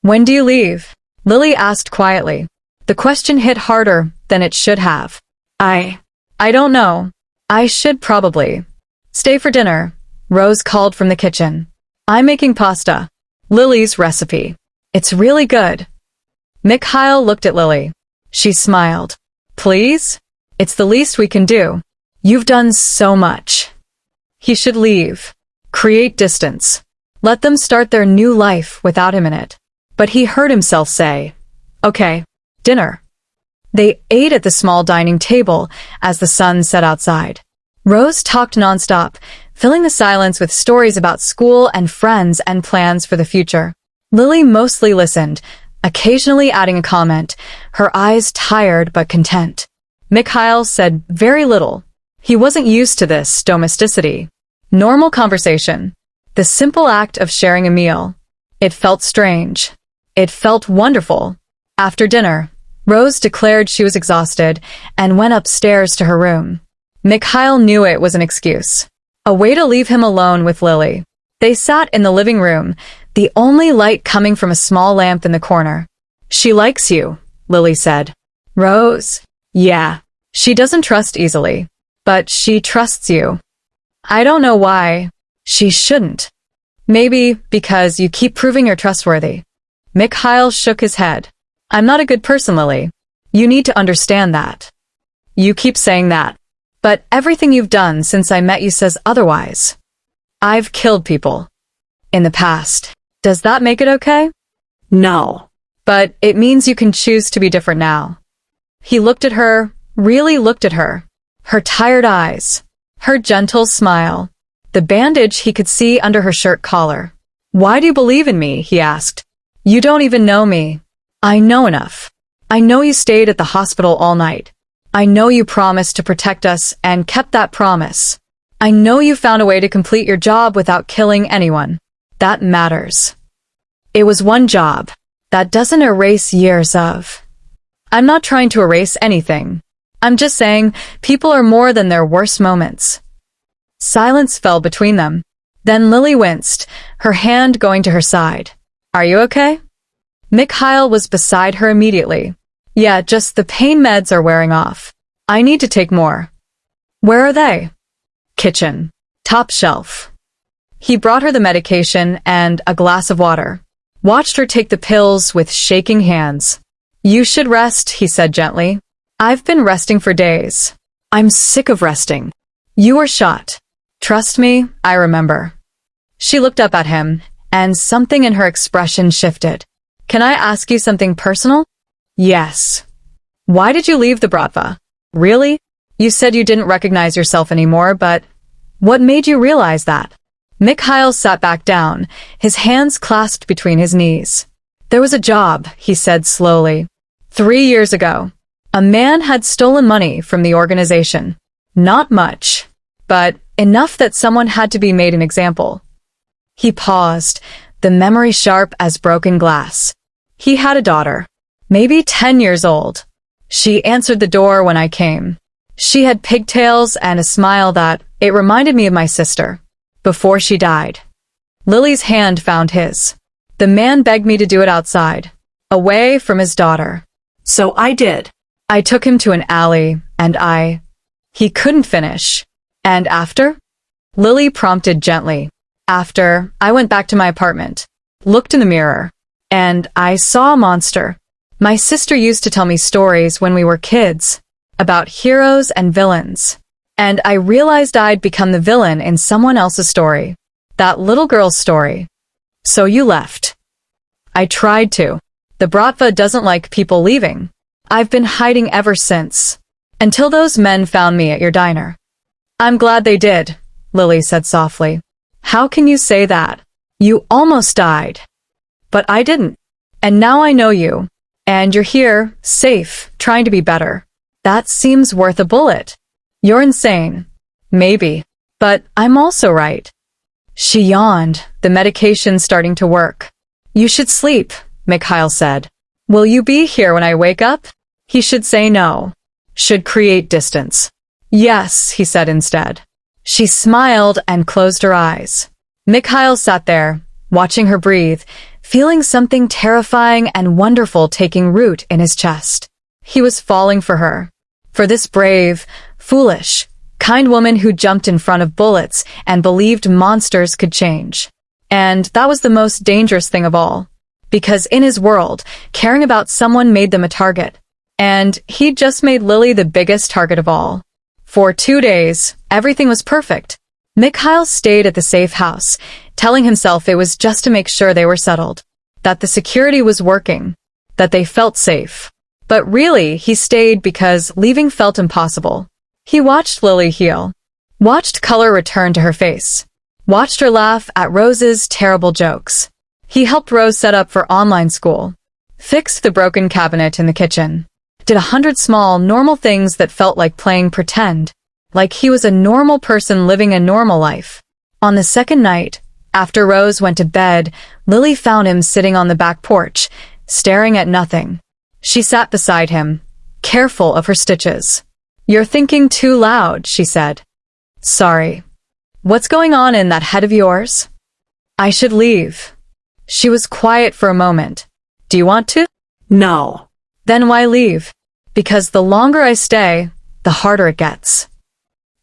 "When do you leave?" Lily asked quietly. The question hit harder than it should have. I don't know. I should probably. Stay for dinner," Rose called from the kitchen. "I'm making pasta. Lily's recipe. It's really good." Mikhail looked at Lily. She smiled. "Please? It's the least we can do. You've done so much." He should leave. Create distance. Let them start their new life without him in it. But he heard himself say, "Okay, dinner." They ate at the small dining table as the sun set outside. Rose talked nonstop, filling the silence with stories about school and friends and plans for the future. Lily mostly listened, occasionally adding a comment, her eyes tired but content. Mikhail said very little. He wasn't used to this domesticity. Normal conversation. The simple act of sharing a meal. It felt strange. It felt wonderful. After dinner, Rose declared she was exhausted and went upstairs to her room. Mikhail knew it was an excuse. A way to leave him alone with Lily. They sat in the living room, the only light coming from a small lamp in the corner. "She likes you," Lily said. "Rose? Yeah. She doesn't trust easily. But she trusts you." "I don't know why. She shouldn't." "Maybe because you keep proving you're trustworthy." Mikhail shook his head. "I'm not a good person, Lily. You need to understand that." "You keep saying that. But everything you've done since I met you says otherwise." "I've killed people. In the past. Does that make it okay?" No. "But it means you can choose to be different now." He looked at her, really looked at her. Her tired eyes. Her gentle smile. The bandage he could see under her shirt collar. "Why do you believe in me?" he asked. "You don't even know me." "I know enough. I know you stayed at the hospital all night. I know you promised to protect us and kept that promise. I know you found a way to complete your job without killing anyone. That matters. It was one job. That doesn't erase years of." "I'm not trying to erase anything. I'm just saying people are more than their worst moments." Silence fell between them. Then Lily winced, her hand going to her side. "Are you okay?" Mikhail was beside her immediately. "Yeah, just the pain meds are wearing off. I need to take more." "Where are they?" "Kitchen. Top shelf." He brought her the medication and a glass of water. Watched her take the pills with shaking hands. "You should rest," he said gently. "I've been resting for days. I'm sick of resting. You were shot. Trust me, I remember." She looked up at him, and something in her expression shifted. "Can I ask you something personal?" "Yes." "Why did you leave the Bratva? Really? You said you didn't recognize yourself anymore, but what made you realize that?" Mikhail sat back down, his hands clasped between his knees. "There was a job," he said slowly. 3 years ago. A man had stolen money from the organization. Not much, but enough that someone had to be made an example. He paused, the memory sharp as broken glass. He had a daughter, maybe 10 years old. She answered the door when I came. She had pigtails and a smile that it reminded me of my sister, before she died. Lily's hand found his. "The man begged me to do it outside." away from his daughter. So I did. I took him to an alley, and He couldn't finish. And after? Lily prompted gently. After, I went back to my apartment, looked in the mirror, and I saw a monster. My sister used to tell me stories when we were kids about heroes and villains. And I realized I'd become the villain in someone else's story. That little girl's story. So you left. I tried to. The Bratva doesn't like people leaving. I've been hiding ever since. Until those men found me at your diner. I'm glad they did, Lily said softly. How can you say that? You almost died. But I didn't. And now I know you. And you're here, safe, trying to be better. That seems worth a bullet. You're insane. Maybe. But I'm also right. She yawned, the medication starting to work. You should sleep, Mikhail said. Will you be here when I wake up? He should say no. Should create distance. Yes, he said instead. She smiled and closed her eyes. Mikhail sat there, watching her breathe, feeling something terrifying and wonderful taking root in his chest. He was falling for her. For this brave, foolish, kind woman who jumped in front of bullets and believed monsters could change. And that was the most dangerous thing of all. Because in his world, caring about someone made them a target. And he'd just made Lily the biggest target of all. For 2 days, everything was perfect. Mikhail stayed at the safe house, telling himself it was just to make sure they were settled. That the security was working. That they felt safe. But really, he stayed because leaving felt impossible. He watched Lily heal. Watched color return to her face. Watched her laugh at Rose's terrible jokes. He helped Rose set up for online school. Fixed the broken cabinet in the kitchen. Did 100 small, normal things that felt like playing pretend. Like he was a normal person living a normal life. On the second night, after Rose went to bed, Lily found him sitting on the back porch, staring at nothing. She sat beside him, careful of her stitches. You're thinking too loud, she said. Sorry. What's going on in that head of yours? I should leave. She was quiet for a moment. Do you want to? No. Then why leave? Because the longer I stay, the harder it gets.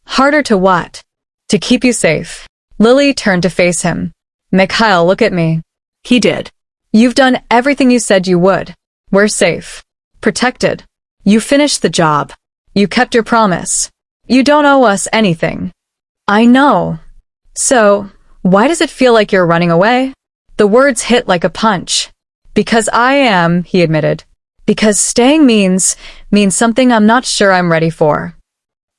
Harder to what? To keep you safe. Lily turned to face him. Mikhail, look at me. He did. You've done everything you said you would. We're safe. Protected. You finished the job. You kept your promise. You don't owe us anything. I know. So, why does it feel like you're running away? The words hit like a punch. Because I am, he admitted. Because staying means something I'm not sure I'm ready for.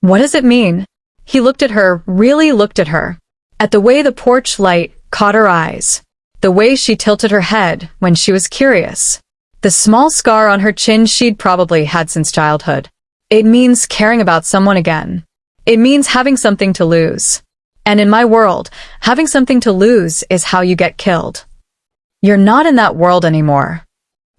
What does it mean? He looked at her, really looked at her. At the way the porch light caught her eyes. The way she tilted her head when she was curious. The small scar on her chin she'd probably had since childhood. It means caring about someone again. It means having something to lose. And in my world, having something to lose is how you get killed. You're not in that world anymore.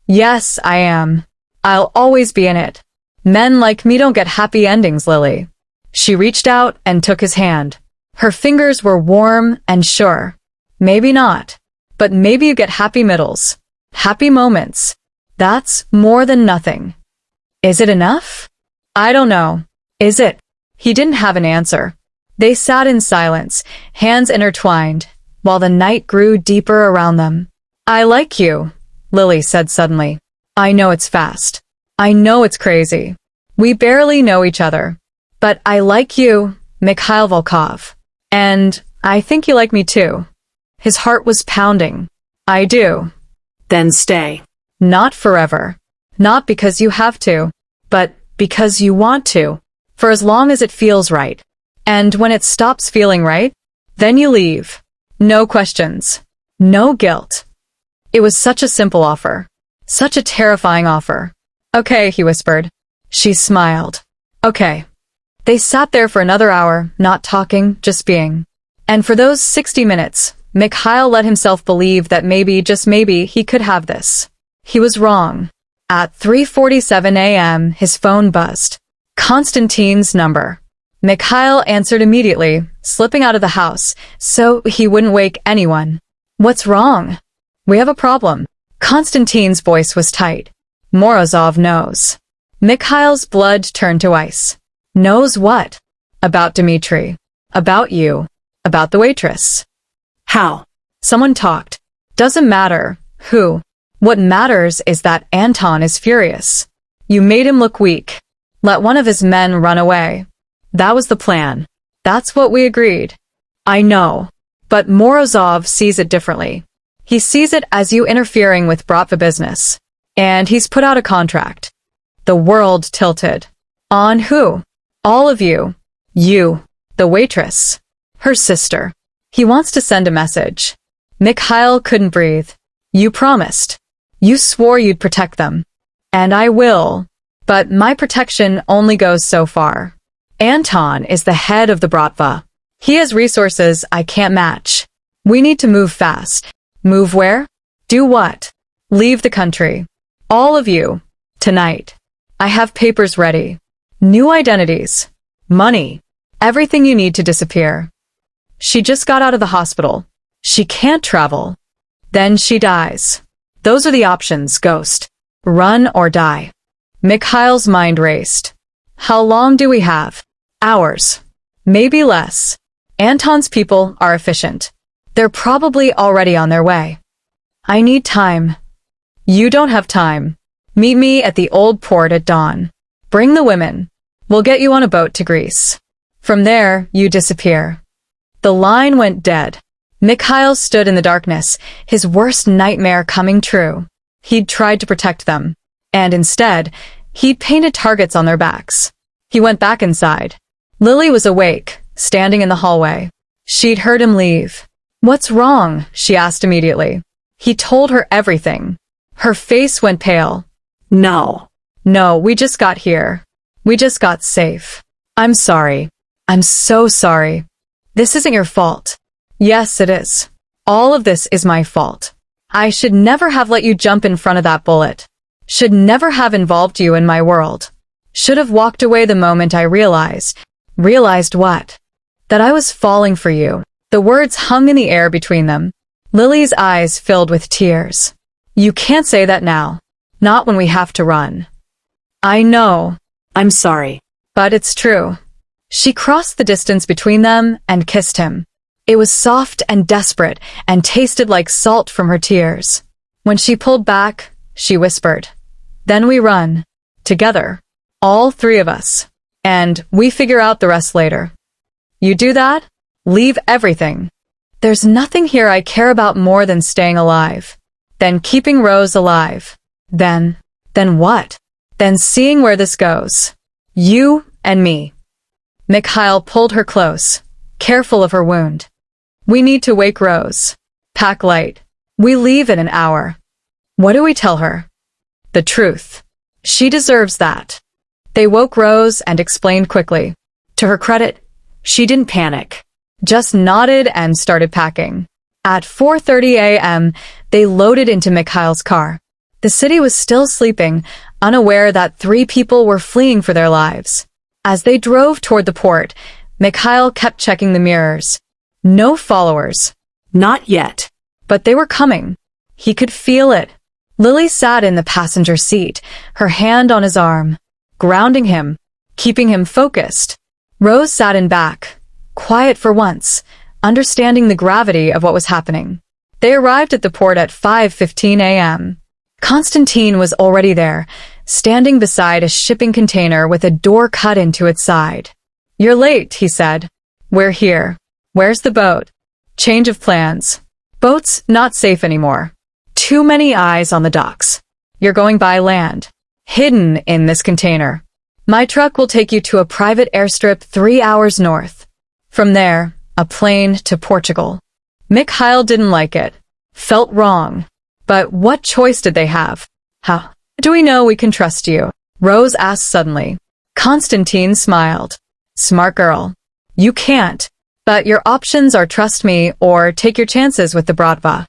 Yes, I am. I'll always be in it. Men like me don't get happy endings, Lily. She reached out and took his hand. Her fingers were warm and sure. Maybe not. But maybe you get happy middles. Happy moments. That's more than nothing. Is it enough? I don't know. Is it? He didn't have an answer. They sat in silence, hands intertwined, while the night grew deeper around them. I like you, Lily said suddenly. I know it's fast. I know it's crazy. We barely know each other. But I like you, Mikhail Volkov. And I think you like me too. His heart was pounding. I do. Then stay. Not forever. Not because you have to, but because you want to. For as long as it feels right. And when it stops feeling right, then you leave. No questions. No guilt. It was such a simple offer. Such a terrifying offer. Okay, he whispered. She smiled. Okay. They sat there for another hour, not talking, just being. And for those 60 minutes, Mikhail let himself believe that maybe, just maybe, he could have this. He was wrong. At 3:47 a.m., his phone buzzed. Konstantin's number. Mikhail answered immediately, slipping out of the house, so he wouldn't wake anyone. What's wrong? We have a problem. Konstantin's voice was tight. Morozov knows. Mikhail's blood turned to ice. Knows what? About Dmitri. About you. About the waitress. How? Someone talked. Doesn't matter. Who? What matters is that Anton is furious. You made him look weak. Let one of his men run away. That was the plan. That's what we agreed. I know. But Morozov sees it differently. He sees it as you interfering with Bratva business. And he's put out a contract. The world tilted. On who? All of you. You. The waitress. Her sister. He wants to send a message. Mikhail couldn't breathe. You promised. You swore you'd protect them. And I will. But my protection only goes so far. Anton is the head of the Bratva. He has resources I can't match. We need to move fast. Move where? Do what? Leave the country. All of you. Tonight. I have papers ready. New identities. Money. Everything you need to disappear. She just got out of the hospital. She can't travel. Then she dies. Those are the options, Ghost. Run or die. Mikhail's mind raced. How long do we have? Hours. Maybe less. Anton's people are efficient. They're probably already on their way. I need time. You don't have time. Meet me at the old port at dawn. Bring the women. We'll get you on a boat to Greece. From there, you disappear. The line went dead. Mikhail stood in the darkness, his worst nightmare coming true. He'd tried to protect them. And instead, he'd painted targets on their backs. He went back inside. Lily was awake, standing in the hallway. She'd heard him leave. What's wrong? She asked immediately. He told her everything. Her face went pale. No. No, we just got here. We just got safe. I'm sorry. I'm so sorry. This isn't your fault. Yes, it is. All of this is my fault. I should never have let you jump in front of that bullet. Should never have involved you in my world. Should have walked away the moment I realized. Realized what? That I was falling for you. The words hung in the air between them. Lily's eyes filled with tears. You can't say that now. Not when we have to run. I know. I'm sorry. But it's true. She crossed the distance between them and kissed him. It was soft and desperate and tasted like salt from her tears. When she pulled back, she whispered, "Then we run. Together. All three of us. And we figure out the rest later. You do that? Leave everything. There's nothing here I care about more than staying alive. Then keeping Rose alive. Then what? Then seeing where this goes. You and me." Mikhail pulled her close, careful of her wound. "We need to wake Rose. Pack light. We leave in an hour." What do we tell her? The truth. She deserves that. They woke Rose and explained quickly. To her credit, she didn't panic. Just nodded and started packing. At 4:30 a.m., they loaded into Mikhail's car. The city was still sleeping, unaware that 3 people were fleeing for their lives. As they drove toward the port, Mikhail kept checking the mirrors. No followers. Not yet. But they were coming. He could feel it. Lily sat in the passenger seat, her hand on his arm, grounding him, keeping him focused. Rose sat in back, quiet for once, understanding the gravity of what was happening. They arrived at the port at 5:15 a.m. Konstantin was already there, standing beside a shipping container with a door cut into its side. "You're late," he said. "We're here. Where's the boat?" Change of plans. Boat's not safe anymore. Too many eyes on the docks. You're going by land. Hidden in this container. My truck will take you to a private airstrip 3 hours north. From there, a plane to Portugal. Mikhail didn't like it. Felt wrong. But what choice did they have? How do we know we can trust you? Rose asked suddenly. Konstantin smiled. Smart girl. You can't. But your options are trust me or take your chances with the Bratva.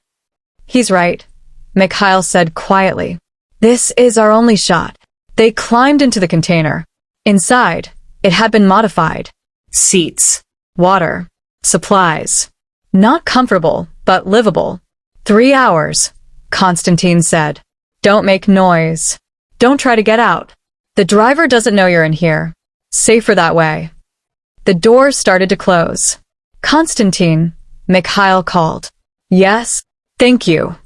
He's right, Mikhail said quietly. This is our only shot. They climbed into the container. Inside, it had been modified. Seats, water, supplies. Not comfortable, but livable. 3 hours. Constantine said. Don't make noise. Don't try to get out. The driver doesn't know you're in here. Safer that way. The door started to close. Constantine, Mikhail called. Yes, thank you.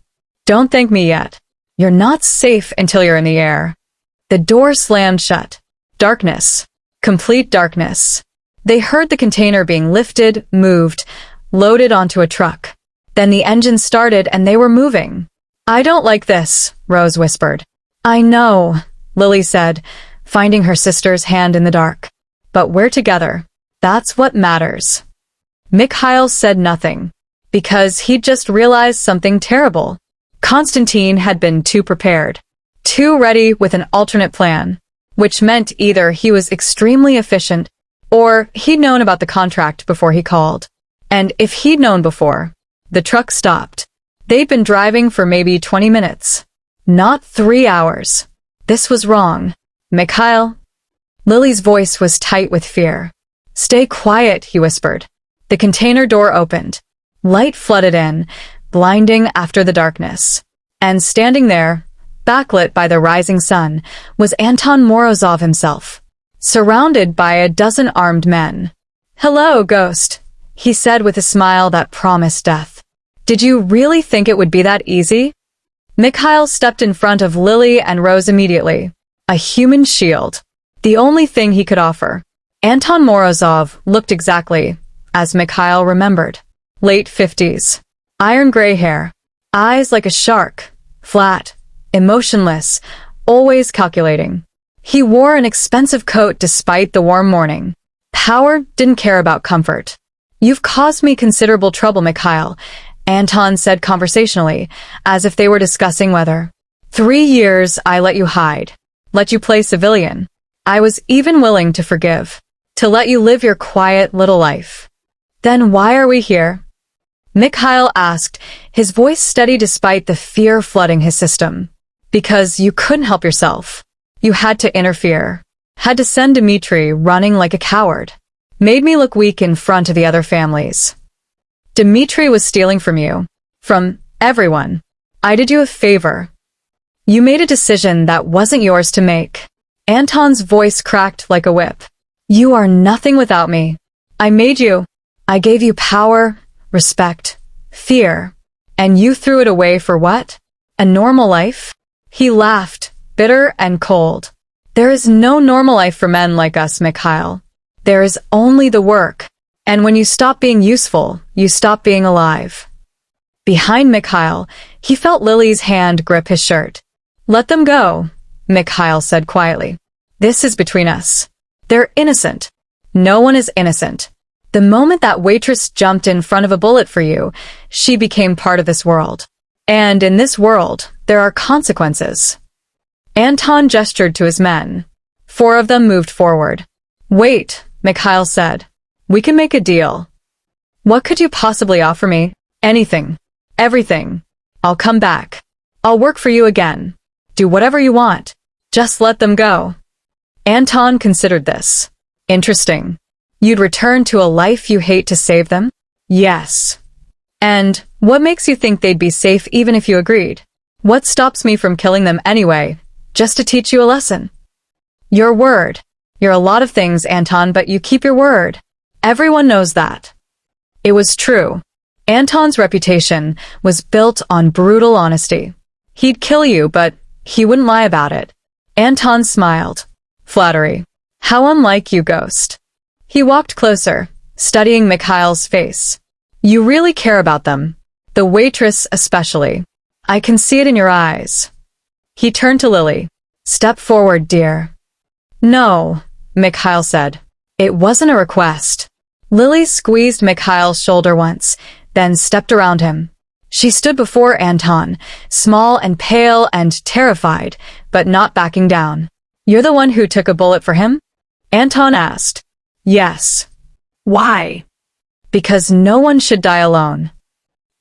Don't thank me yet. You're not safe until you're in the air. The door slammed shut. Darkness. Complete darkness. They heard the container being lifted, moved, loaded onto a truck. Then the engine started and they were moving. I don't like this, Rose whispered. I know, Lily said, finding her sister's hand in the dark. But we're together. That's what matters. Mikhail said nothing, because he'd just realized something terrible. Constantine had been too prepared, too ready with an alternate plan, which meant either he was extremely efficient or he'd known about the contract before he called. And if he'd known before, the truck stopped. They'd been driving for maybe 20 minutes, not 3 hours. This was wrong. Mikhail? Lily's voice was tight with fear. Stay quiet, he whispered. The container door opened. Light flooded in, blinding after the darkness. And standing there, backlit by the rising sun, was Anton Morozov himself, surrounded by a dozen armed men. Hello, Ghost, he said with a smile that promised death. Did you really think it would be that easy? Mikhail stepped in front of Lily and Rose immediately. A human shield. The only thing he could offer. Anton Morozov looked exactly as Mikhail remembered. Late 50s. Iron gray hair. Eyes like a shark. Flat. Emotionless. Always calculating. He wore an expensive coat despite the warm morning. Power didn't care about comfort. You've caused me considerable trouble, Mikhail, Anton said conversationally, as if they were discussing weather. 3 years I let you hide. Let you play civilian. I was even willing to forgive. To let you live your quiet little life. Then why are we here? Mikhail asked, his voice steady despite the fear flooding his system. Because you couldn't help yourself. You had to interfere. Had to send Dmitri running like a coward. Made me look weak in front of the other families. Dmitri was stealing from you. From everyone. I did you a favor. You made a decision that wasn't yours to make. Anton's voice cracked like a whip. You are nothing without me. I made you. I gave you power, respect, fear. And you threw it away for what? A normal life? He laughed, bitter and cold. There is no normal life for men like us, Mikhail. There is only the work. And when you stop being useful, you stop being alive. Behind Mikhail, he felt Lily's hand grip his shirt. Let them go, Mikhail said quietly. This is between us. They're innocent. No one is innocent. The moment that Waitress jumped in front of a bullet for you, she became part of this world. And in this world, there are consequences. Anton gestured to his men. 4 of them moved forward. Wait, Mikhail said. We can make a deal. What could you possibly offer me? Anything. Everything. I'll come back. I'll work for you again. Do whatever you want. Just let them go. Anton considered this. Interesting. You'd return to a life you hate to save them? Yes. And what makes you think they'd be safe even if you agreed? What stops me from killing them anyway, just to teach you a lesson? Your word. You're a lot of things, Anton, but you keep your word. Everyone knows that. It was true. Anton's reputation was built on brutal honesty. He'd kill you, but he wouldn't lie about it. Anton smiled. Flattery. How unlike you, Ghost. He walked closer, studying Mikhail's face. You really care about them. The Waitress especially. I can see it in your eyes. He turned to Lily. Step forward, dear. No, Mikhail said. It wasn't a request. Lily squeezed Mikhail's shoulder once, then stepped around him. She stood before Anton, small and pale and terrified, but not backing down. You're the one who took a bullet for him? Anton asked. Yes. Why? Because no one should die alone.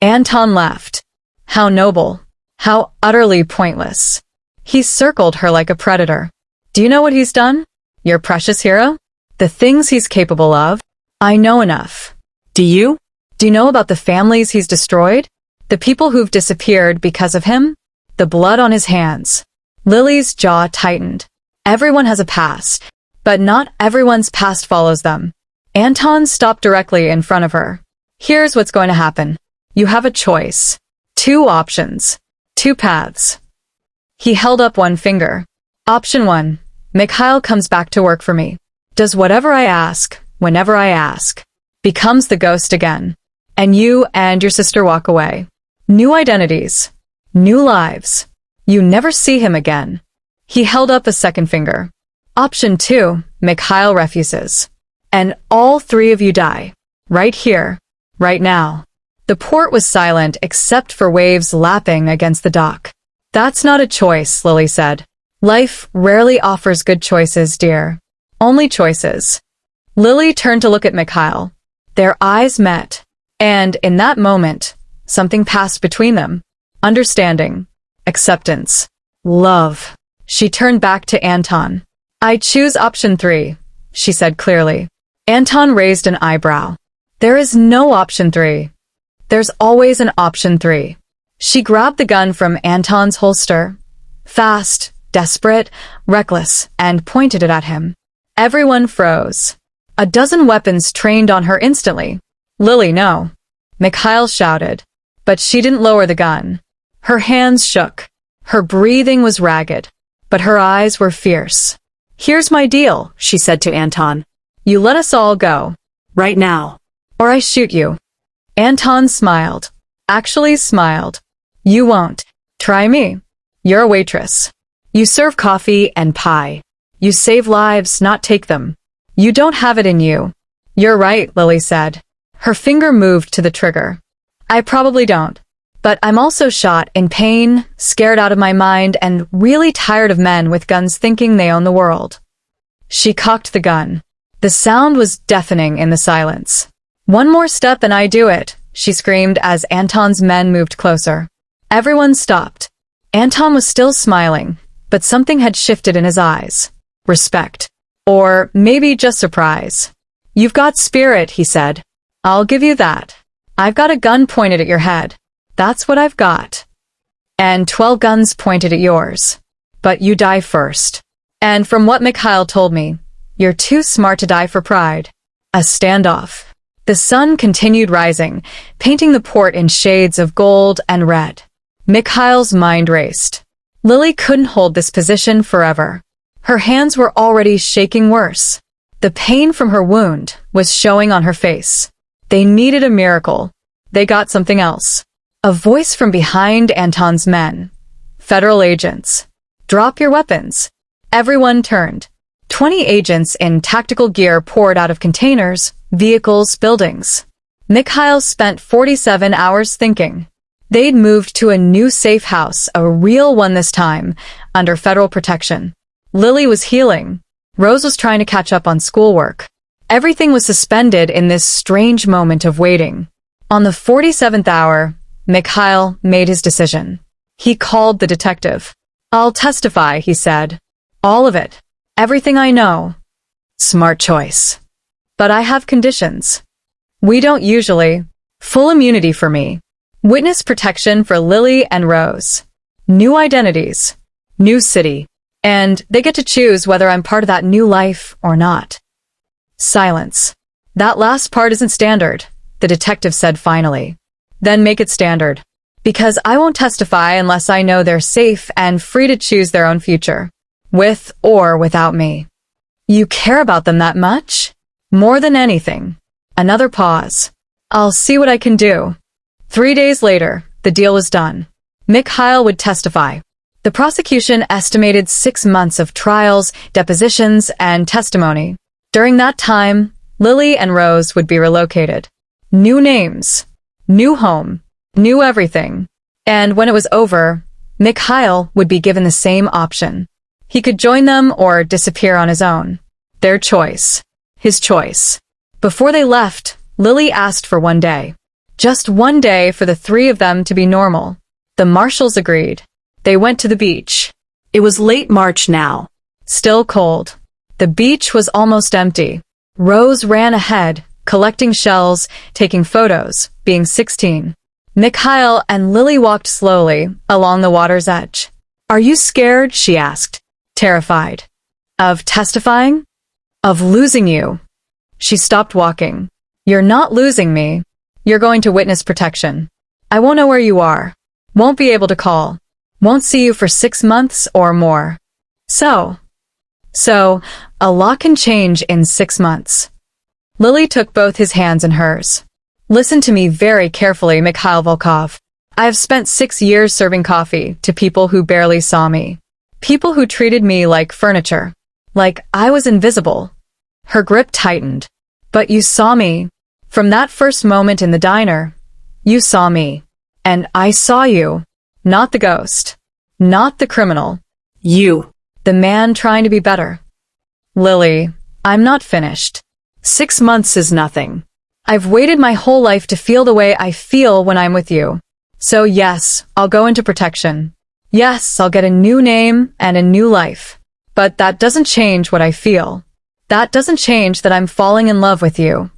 Anton laughed. How noble. How utterly pointless. He circled her like a predator. Do you know what he's done? Your precious hero? The things he's capable of? I know enough. Do you? Do you know about the families he's destroyed? The people who've disappeared because of him? The blood on his hands. Lily's jaw tightened. Everyone has a past, but not everyone's past follows them. Anton stopped directly in front of her. Here's what's going to happen. You have a choice. 2 options. 2 paths. He held up one finger. Option 1. Mikhail comes back to work for me. Does whatever I ask, whenever I ask. Becomes the ghost again. And you and your sister walk away. New identities. New lives. You never see him again. He held up a second finger. Option 2. Mikhail refuses. And all 3 of you die. Right here. Right now. The port was silent except for waves lapping against the dock. That's not a choice, Lily said. Life rarely offers good choices, dear. Only choices. Lily turned to look at Mikhail. Their eyes met. And in that moment, something passed between them. Understanding. Acceptance. Love. She turned back to Anton. I choose option 3, she said clearly. Anton raised an eyebrow. There is no option 3. There's always an option 3. She grabbed the gun from Anton's holster. Fast, desperate, reckless, and pointed it at him. Everyone froze. A dozen weapons trained on her instantly. Lily, no. Mikhail shouted. But she didn't lower the gun. Her hands shook. Her breathing was ragged. But her eyes were fierce. Here's my deal, she said to Anton. You let us all go. Right now. Or I shoot you. Anton smiled. Actually smiled. You won't. Try me. You're a waitress. You serve coffee and pie. You save lives, not take them. You don't have it in you. You're right, Lily said. Her finger moved to the trigger. I probably don't. But I'm also shot, in pain, scared out of my mind, and really tired of men with guns thinking they own the world. She cocked the gun. The sound was deafening in the silence. One more step and I do it, she screamed as Anton's men moved closer. Everyone stopped. Anton was still smiling, but something had shifted in his eyes. Respect. Or maybe just surprise. You've got spirit, he said. I'll give you that. I've got a gun pointed at your head. That's what I've got. And 12 guns pointed at yours. But you die first. And from what Mikhail told me, you're too smart to die for pride. A standoff. The sun continued rising, painting the port in shades of gold and red. Mikhail's mind raced. Lily couldn't hold this position forever. Her hands were already shaking worse. The pain from her wound was showing on her face. They needed a miracle. They got something else. A voice from behind Anton's men. Federal agents. Drop your weapons. Everyone turned. 20 agents in tactical gear poured out of containers, vehicles, buildings. Mikhail spent 47 hours thinking. They'd moved to a new safe house, a real one this time, under federal protection. Lily was healing. Rose was trying to catch up on schoolwork. Everything was suspended in this strange moment of waiting. On the 47th hour, Mikhail made his decision. He called the detective. I'll testify, he said. All of it. Everything I know. Smart choice. But I have conditions. We don't usually. Full immunity for me. Witness protection for Lily and Rose. New identities. New city. And they get to choose whether I'm part of that new life or not. Silence. That last part isn't standard, the detective said finally. Then make it standard. Because I won't testify unless I know they're safe and free to choose their own future. With or without me. You care about them that much? More than anything. Another pause. I'll see what I can do. 3 days later, the deal was done. Mikhail would testify. The prosecution estimated 6 months of trials, depositions, and testimony. During that time, Lily and Rose would be relocated. New names. New home. New everything. And when it was over, Mikhail would be given the same option. He could join them or disappear on his own. Their choice. His choice. Before they left, Lily asked for 1 day. Just 1 day for the 3 of them to be normal. The marshals agreed. They went to the beach. It was late March now. Still cold. The beach was almost empty. Rose ran ahead, collecting shells, taking photos, being 16. Mikhail and Lily walked slowly along the water's edge. Are you scared? She asked, terrified. Of testifying? Of losing you. She stopped walking. You're not losing me. You're going to witness protection. I won't know where you are. Won't be able to call. Won't see you for 6 months or more. So, a lot can change in 6 months. Lily took both his hands in hers. Listen to me very carefully, Mikhail Volkov. I have spent 6 years serving coffee to people who barely saw me. People who treated me like furniture. Like I was invisible. Her grip tightened. But you saw me. From that first moment in the diner, you saw me. And I saw you. Not the ghost. Not the criminal. You. The man trying to be better. Lily, I'm not finished. 6 months is nothing. I've waited my whole life to feel the way I feel when I'm with you. So yes, I'll go into protection. Yes, I'll get a new name and a new life. But that doesn't change what I feel. That doesn't change that I'm falling in love with you.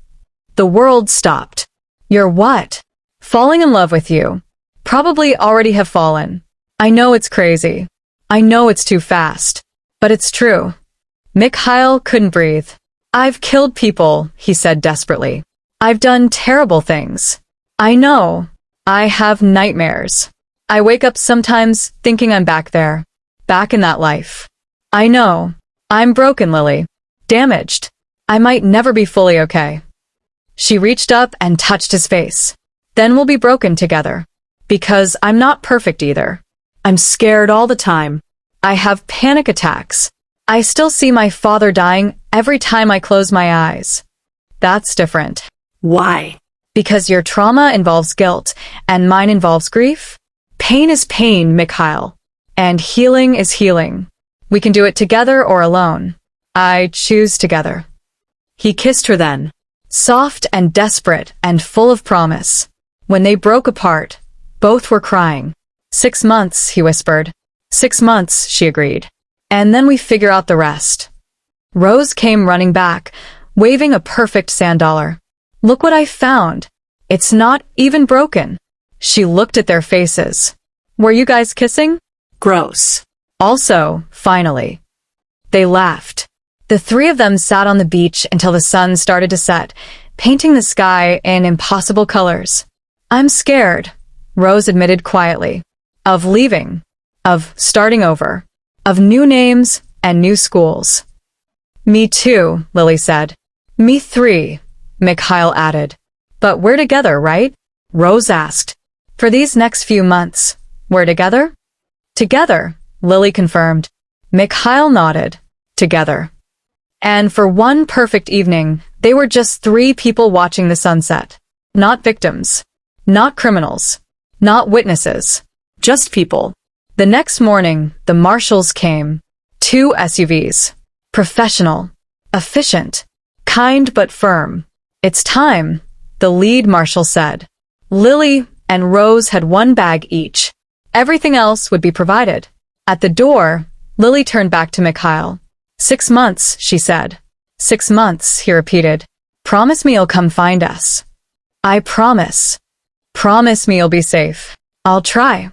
The world stopped. You're what? Falling in love with you. Probably already have fallen. I know it's crazy. I know it's too fast. But it's true. Mikhail couldn't breathe. I've killed people, he said desperately. I've done terrible things. I know. I have nightmares. I wake up sometimes thinking I'm back there. Back in that life. I know. I'm broken, Lily. Damaged. I might never be fully okay. She reached up and touched his face. Then we'll be broken together. Because I'm not perfect either. I'm scared all the time. I have panic attacks. I still see my father dying every time I close my eyes. That's different. Why? Because your trauma involves guilt, and mine involves grief. Pain is pain, Mikhail. And healing is healing. We can do it together or alone. I choose together. He kissed her then. Soft and desperate and full of promise. When they broke apart, both were crying. 6 months, he whispered. 6 months, she agreed. And then we figure out the rest. Rose came running back, waving a perfect sand dollar. Look what I found. It's not even broken. She looked at their faces. Were you guys kissing? Gross. Also, finally. They laughed. The 3 of them sat on the beach until the sun started to set, painting the sky in impossible colors. I'm scared, Rose admitted quietly. Of leaving. Of starting over. Of new names and new schools. Me too, Lily said. Me 3, Mikhail added. But we're together, right? Rose asked. For these next few months, we're together? Together, Lily confirmed. Mikhail nodded. Together. And for one perfect evening, they were just 3 people watching the sunset. Not victims. Not criminals. Not witnesses. Just people. The next morning, the marshals came. 2 SUVs. Professional. Efficient. Kind but firm. It's time, the lead marshal said. Lily and Rose had 1 bag each. Everything else would be provided. At the door, Lily turned back to Mikhail. 6 months, she said. 6 months, he repeated. Promise me you'll come find us. I promise. Promise me you'll be safe. I'll try.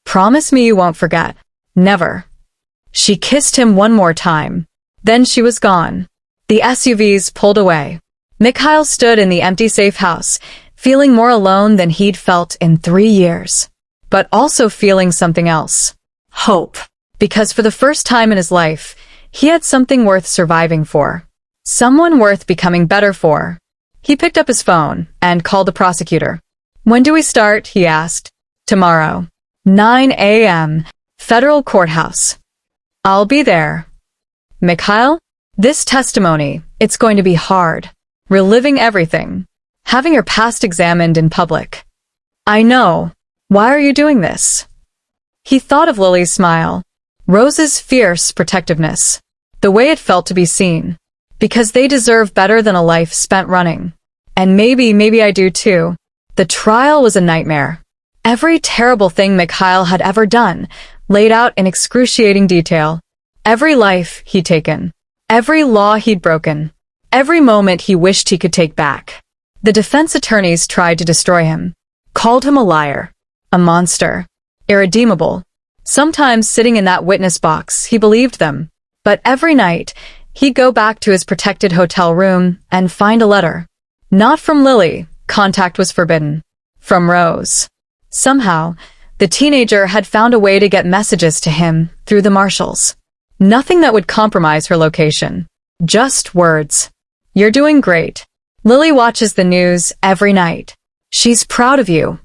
Promise me you won't forget. Never. She kissed him 1 more time. Then she was gone. The SUVs pulled away. Mikhail stood in the empty safe house, feeling more alone than he'd felt in 3 years. But also feeling something else. Hope. Because for the first time in his life, he had something worth surviving for. Someone worth becoming better for. He picked up his phone and called the prosecutor. When do we start? He asked. Tomorrow. 9 a.m. Federal Courthouse. I'll be there. Mikhail? This testimony, it's going to be hard. Reliving everything. Having your past examined in public. I know. Why are you doing this? He thought of Lily's smile. Rose's fierce protectiveness. The way it felt to be seen. Because they deserve better than a life spent running. And maybe I do too. The trial was a nightmare. Every terrible thing Mikhail had ever done, laid out in excruciating detail. Every life he'd taken. Every law he'd broken. Every moment he wished he could take back. The defense attorneys tried to destroy him. called him a liar. A monster. Irredeemable. Sometimes sitting in that witness box, he believed them. But every night, he'd go back to his protected hotel room and find a letter. Not from Lily, contact was forbidden. From Rose. Somehow, the teenager had found a way to get messages to him through the marshals. Nothing that would compromise her location. Just words. You're doing great. Lily watches the news every night. She's proud of you.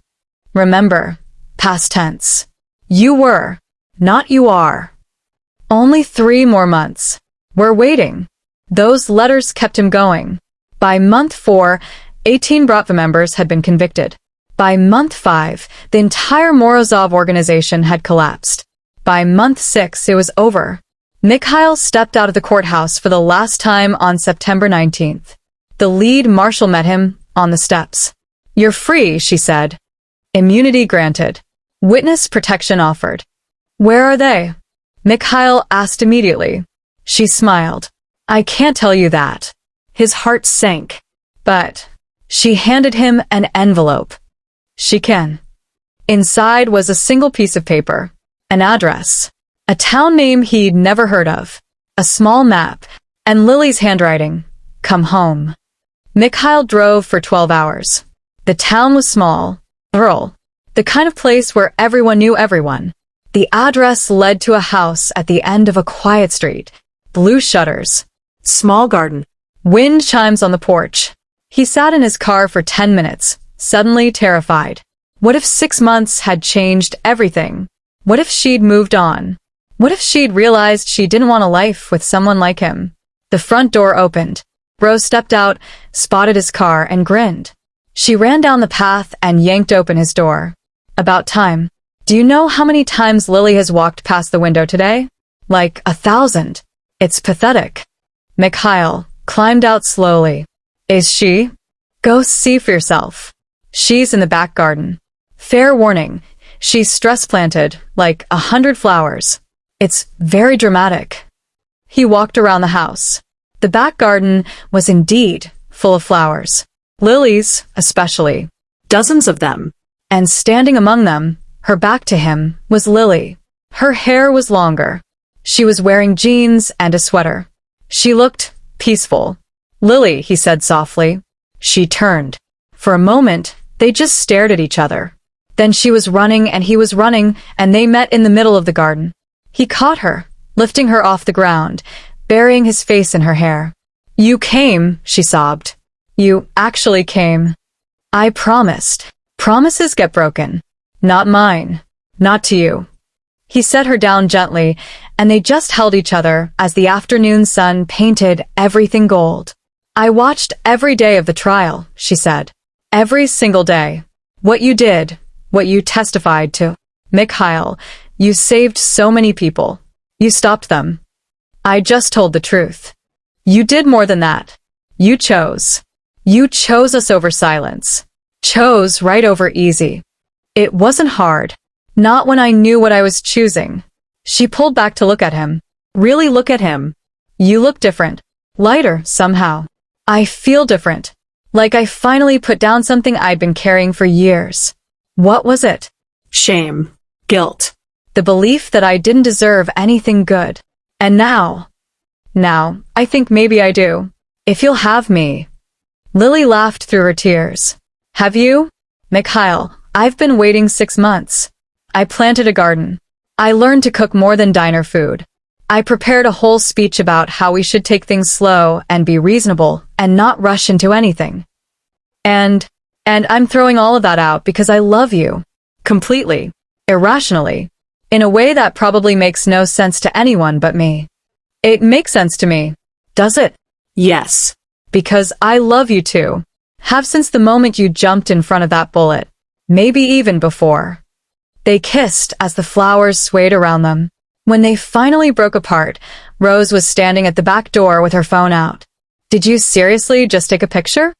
Remember, past tense. You were, not you are. Only 3 more months. We're waiting. Those letters kept him going. By month 4, 18 Bratva members had been convicted. By month 5, the entire Morozov organization had collapsed. By month 6, it was over. Mikhail stepped out of the courthouse for the last time on September 19th. The lead marshal met him on the steps. You're free, she said. Immunity granted. Witness protection offered. Where are they? Mikhail asked immediately. She smiled. I can't tell you that. His heart sank. But she handed him an envelope. She can. Inside was a single piece of paper. An address. A town name he'd never heard of. A small map. And Lily's handwriting. Come home. Mikhail drove for 12 hours. The town was small. Rural. The kind of place where everyone knew everyone. The address led to a house at the end of a quiet street. Blue shutters. Small garden. Wind chimes on the porch. He sat in his car for 10 minutes, suddenly terrified. What if 6 months had changed everything? What if she'd moved on? What if she'd realized she didn't want a life with someone like him? The front door opened. Rose stepped out, spotted his car, and grinned. She ran down the path and yanked open his door. About time. Do you know how many times Lily has walked past the window today? Like 1,000. It's pathetic. Mikhail climbed out slowly. Is she? Go see for yourself. She's in the back garden. Fair warning, she's stress-planted, like 100 flowers. It's very dramatic. He walked around the house. The back garden was indeed full of flowers. Lilies, especially. Dozens of them. And standing among them, her back to him, was Lily. Her hair was longer. She was wearing jeans and a sweater. She looked peaceful. Lily, he said softly. She turned. For a moment, they just stared at each other. Then she was running and he was running, and they met in the middle of the garden. He caught her, lifting her off the ground, burying his face in her hair. You came, she sobbed. You actually came. I promised. Promises get broken. Not mine. Not to you. He set her down gently, and they just held each other as the afternoon sun painted everything gold. I watched every day of the trial, she said. Every single day. What you did, what you testified to. Mikhail, you saved so many people. You stopped them. I just told the truth. You did more than that. You chose. You chose us over silence. Chose right over easy. It wasn't hard. Not when I knew what I was choosing. She pulled back to look at him. Really look at him. You look different. Lighter, somehow. I feel different. Like I finally put down something I'd been carrying for years. What was it? Shame. Guilt. The belief that I didn't deserve anything good. And now, I think maybe I do. If you'll have me. Lily laughed through her tears. Have you? Mikhail, I've been waiting 6 months. I planted a garden. I learned to cook more than diner food. I prepared a whole speech about how we should take things slow and be reasonable and not rush into anything. And I'm throwing all of that out because I love you. Completely. Irrationally. In a way that probably makes no sense to anyone but me. It makes sense to me. Does it? Yes. Because I love you too. Have since the moment you jumped in front of that bullet. Maybe even before. They kissed as the flowers swayed around them. When they finally broke apart, Rose was standing at the back door with her phone out. Did you seriously just take a picture?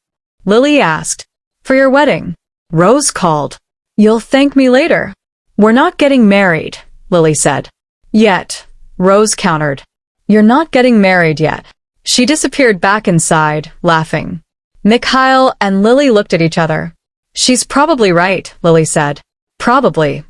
Lily asked. For your wedding. Rose called. You'll thank me later. We're not getting married, Lily said. Yet, Rose countered. You're not getting married yet. She disappeared back inside, laughing. Mikhail and Lily looked at each other. She's probably right, Lily said. Probably.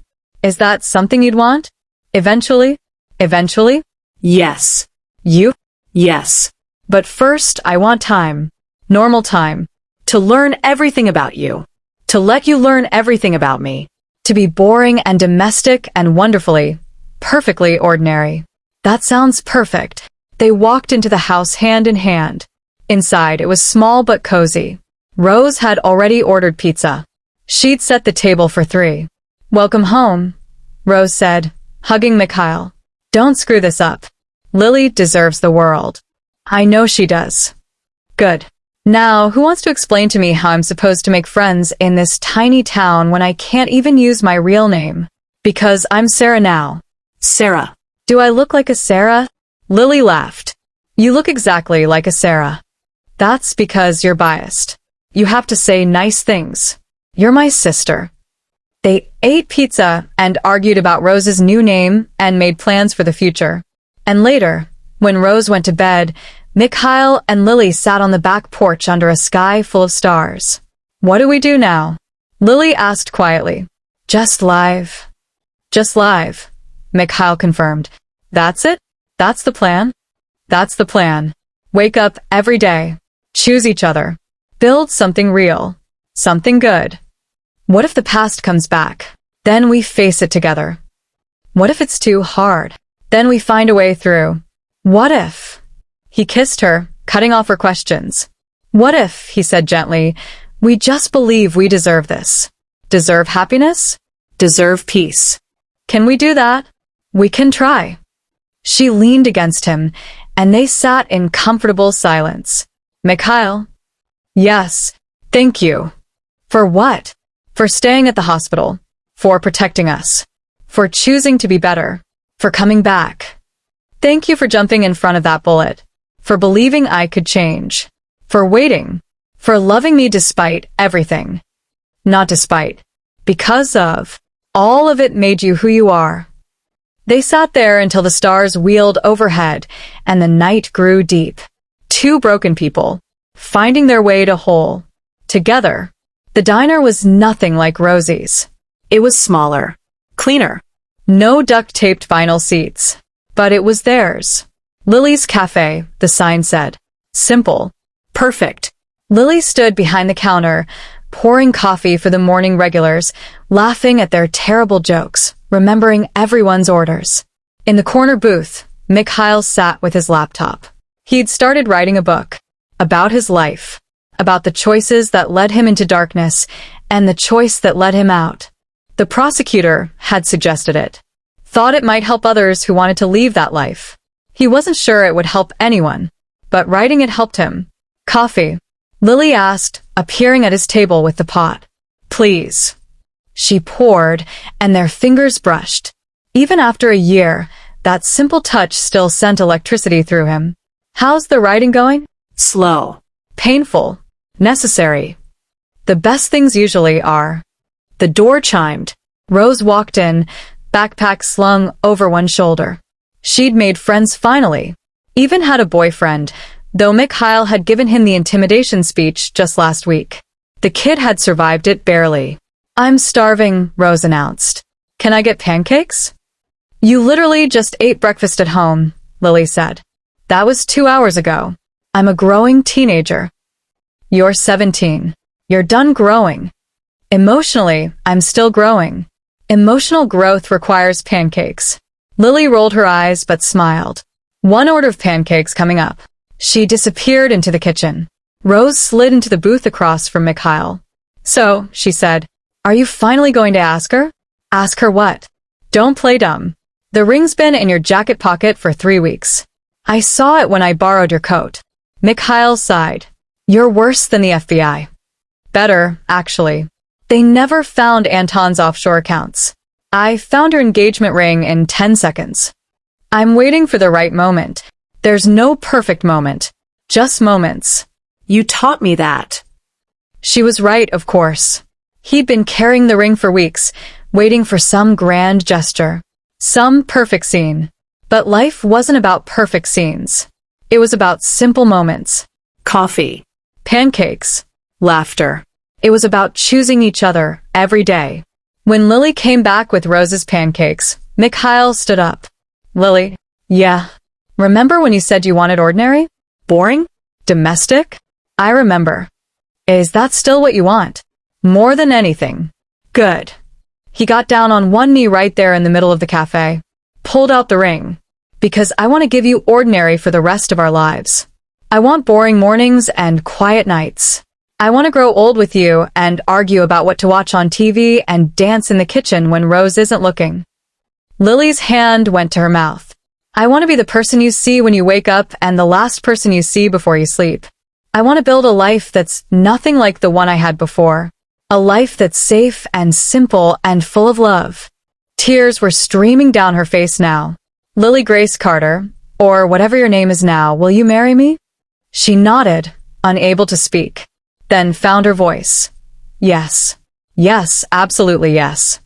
Is that something you'd want? Eventually? Eventually? Yes. You? Yes. But first, I want time. Normal time. To learn everything about you. To let you learn everything about me. To be boring and domestic and wonderfully, perfectly ordinary. That sounds perfect. They walked into the house hand in hand. Inside, it was small but cozy. Rose had already ordered pizza. She'd set the table for 3. Welcome home, Rose said, hugging Mikhail. Don't screw this up. Lily deserves the world. I know she does. Good. Now, who wants to explain to me how I'm supposed to make friends in this tiny town when I can't even use my real name? Because I'm Sarah now. Sarah. Do I look like a Sarah? Lily laughed. You look exactly like a Sarah. That's because you're biased. You have to say nice things. You're my sister. They ate pizza and argued about Rose's new name and made plans for the future. And later, when Rose went to bed, Mikhail and Lily sat on the back porch under a sky full of stars. What do we do now? Lily asked quietly. Just live. Just live, Mikhail confirmed. That's it? That's the plan? That's the plan. Wake up every day. Choose each other. Build something real. Something good. What if the past comes back? Then we face it together. What if it's too hard? Then we find a way through. What if? He kissed her, cutting off her questions. What if, he said gently, we just believe we deserve this? Deserve happiness? Deserve peace. Can we do that? We can try. She leaned against him, and they sat in comfortable silence. Mikhail? Yes, thank you. For what? For staying at the hospital. For protecting us. For choosing to be better. For coming back. Thank you for jumping in front of that bullet. For believing I could change. For waiting. For loving me despite everything. Not despite. Because of. All of it made you who you are. They sat there until the stars wheeled overhead and the night grew deep. 2 broken people, finding their way to whole. Together. The diner was nothing like Rosie's. It was smaller. Cleaner. No duct-taped vinyl seats. But it was theirs. Lily's Cafe, the sign said. Simple. Perfect. Lily stood behind the counter, pouring coffee for the morning regulars, laughing at their terrible jokes, remembering everyone's orders. In the corner booth, Mikhail sat with his laptop. He'd started writing a book. About his life. About the choices that led him into darkness and the choice that led him out. The prosecutor had suggested it. Thought it might help others who wanted to leave that life. He wasn't sure it would help anyone, but writing it helped him. Coffee? Lily asked, appearing at his table with the pot. Please. She poured, and their fingers brushed. Even after a year, that simple touch still sent electricity through him. How's the writing going? Slow. Painful. Necessary. The best things usually are. The door chimed. Rose walked in, backpack slung over one shoulder. She'd made friends finally. Even had a boyfriend, though Mikhail had given him the intimidation speech just last week. The kid had survived it barely. I'm starving, Rose announced. Can I get pancakes? You literally just ate breakfast at home, Lily said. That was 2 hours ago. I'm a growing teenager. You're 17. You're done growing. Emotionally, I'm still growing. Emotional growth requires pancakes. Lily rolled her eyes but smiled. 1 order of pancakes coming up. She disappeared into the kitchen. Rose slid into the booth across from Mikhail. So, she said, are you finally going to ask her? Ask her what? Don't play dumb. The ring's been in your jacket pocket for 3 weeks. I saw it when I borrowed your coat. Mikhail sighed. You're worse than the FBI. Better, actually. They never found Anton's offshore accounts. I found her engagement ring in 10 seconds. I'm waiting for the right moment. There's no perfect moment. Just moments. You taught me that. She was right, of course. He'd been carrying the ring for weeks, waiting for some grand gesture. Some perfect scene. But life wasn't about perfect scenes. It was about simple moments. Coffee. Pancakes. Laughter. It was about choosing each other every day. When Lily came back with Rose's pancakes, Mikhail stood up. Lily, yeah. Remember when you said you wanted ordinary? Boring? Domestic? I remember. Is that still what you want? More than anything. Good. He got down on one knee right there in the middle of the cafe, pulled out the ring. Because I want to give you ordinary for the rest of our lives. I want boring mornings and quiet nights. I want to grow old with you and argue about what to watch on TV and dance in the kitchen when Rose isn't looking. Lily's hand went to her mouth. I want to be the person you see when you wake up and the last person you see before you sleep. I want to build a life that's nothing like the one I had before. A life that's safe and simple and full of love. Tears were streaming down her face now. Lily Grace Carter, or whatever your name is now, will you marry me? She nodded, unable to speak. Then found her voice. Yes. Yes, absolutely yes.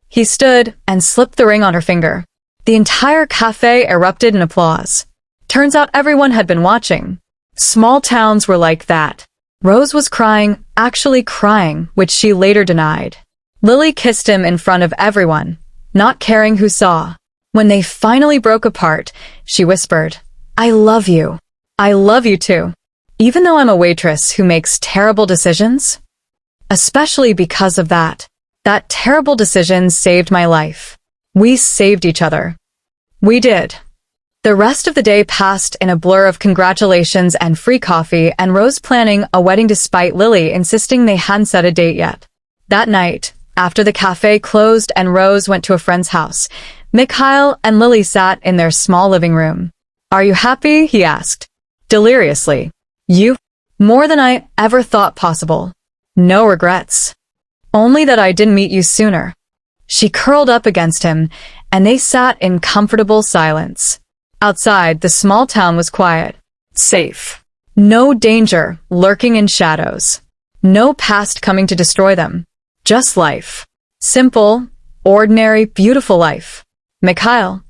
He stood and slipped the ring on her finger. The entire cafe erupted in applause. Turns out everyone had been watching. Small towns were like that. Rose was crying, actually crying, which she later denied. Lily kissed him in front of everyone, not caring who saw. When they finally broke apart, she whispered, I love you. I love you too. Even though I'm a waitress who makes terrible decisions? Especially because of that. That terrible decision saved my life. We saved each other. We did. The rest of the day passed in a blur of congratulations and free coffee and Rose planning a wedding despite Lily insisting they hadn't set a date yet. That night, after the cafe closed and Rose went to a friend's house, Mikhail and Lily sat in their small living room. Are you happy? He asked. Deliriously. You? More than I ever thought possible. No regrets. Only that I didn't meet you sooner. She curled up against him, and they sat in comfortable silence. Outside, the small town was quiet. Safe. No danger lurking in shadows. No past coming to destroy them. Just life. Simple, ordinary, beautiful life. Mikhail.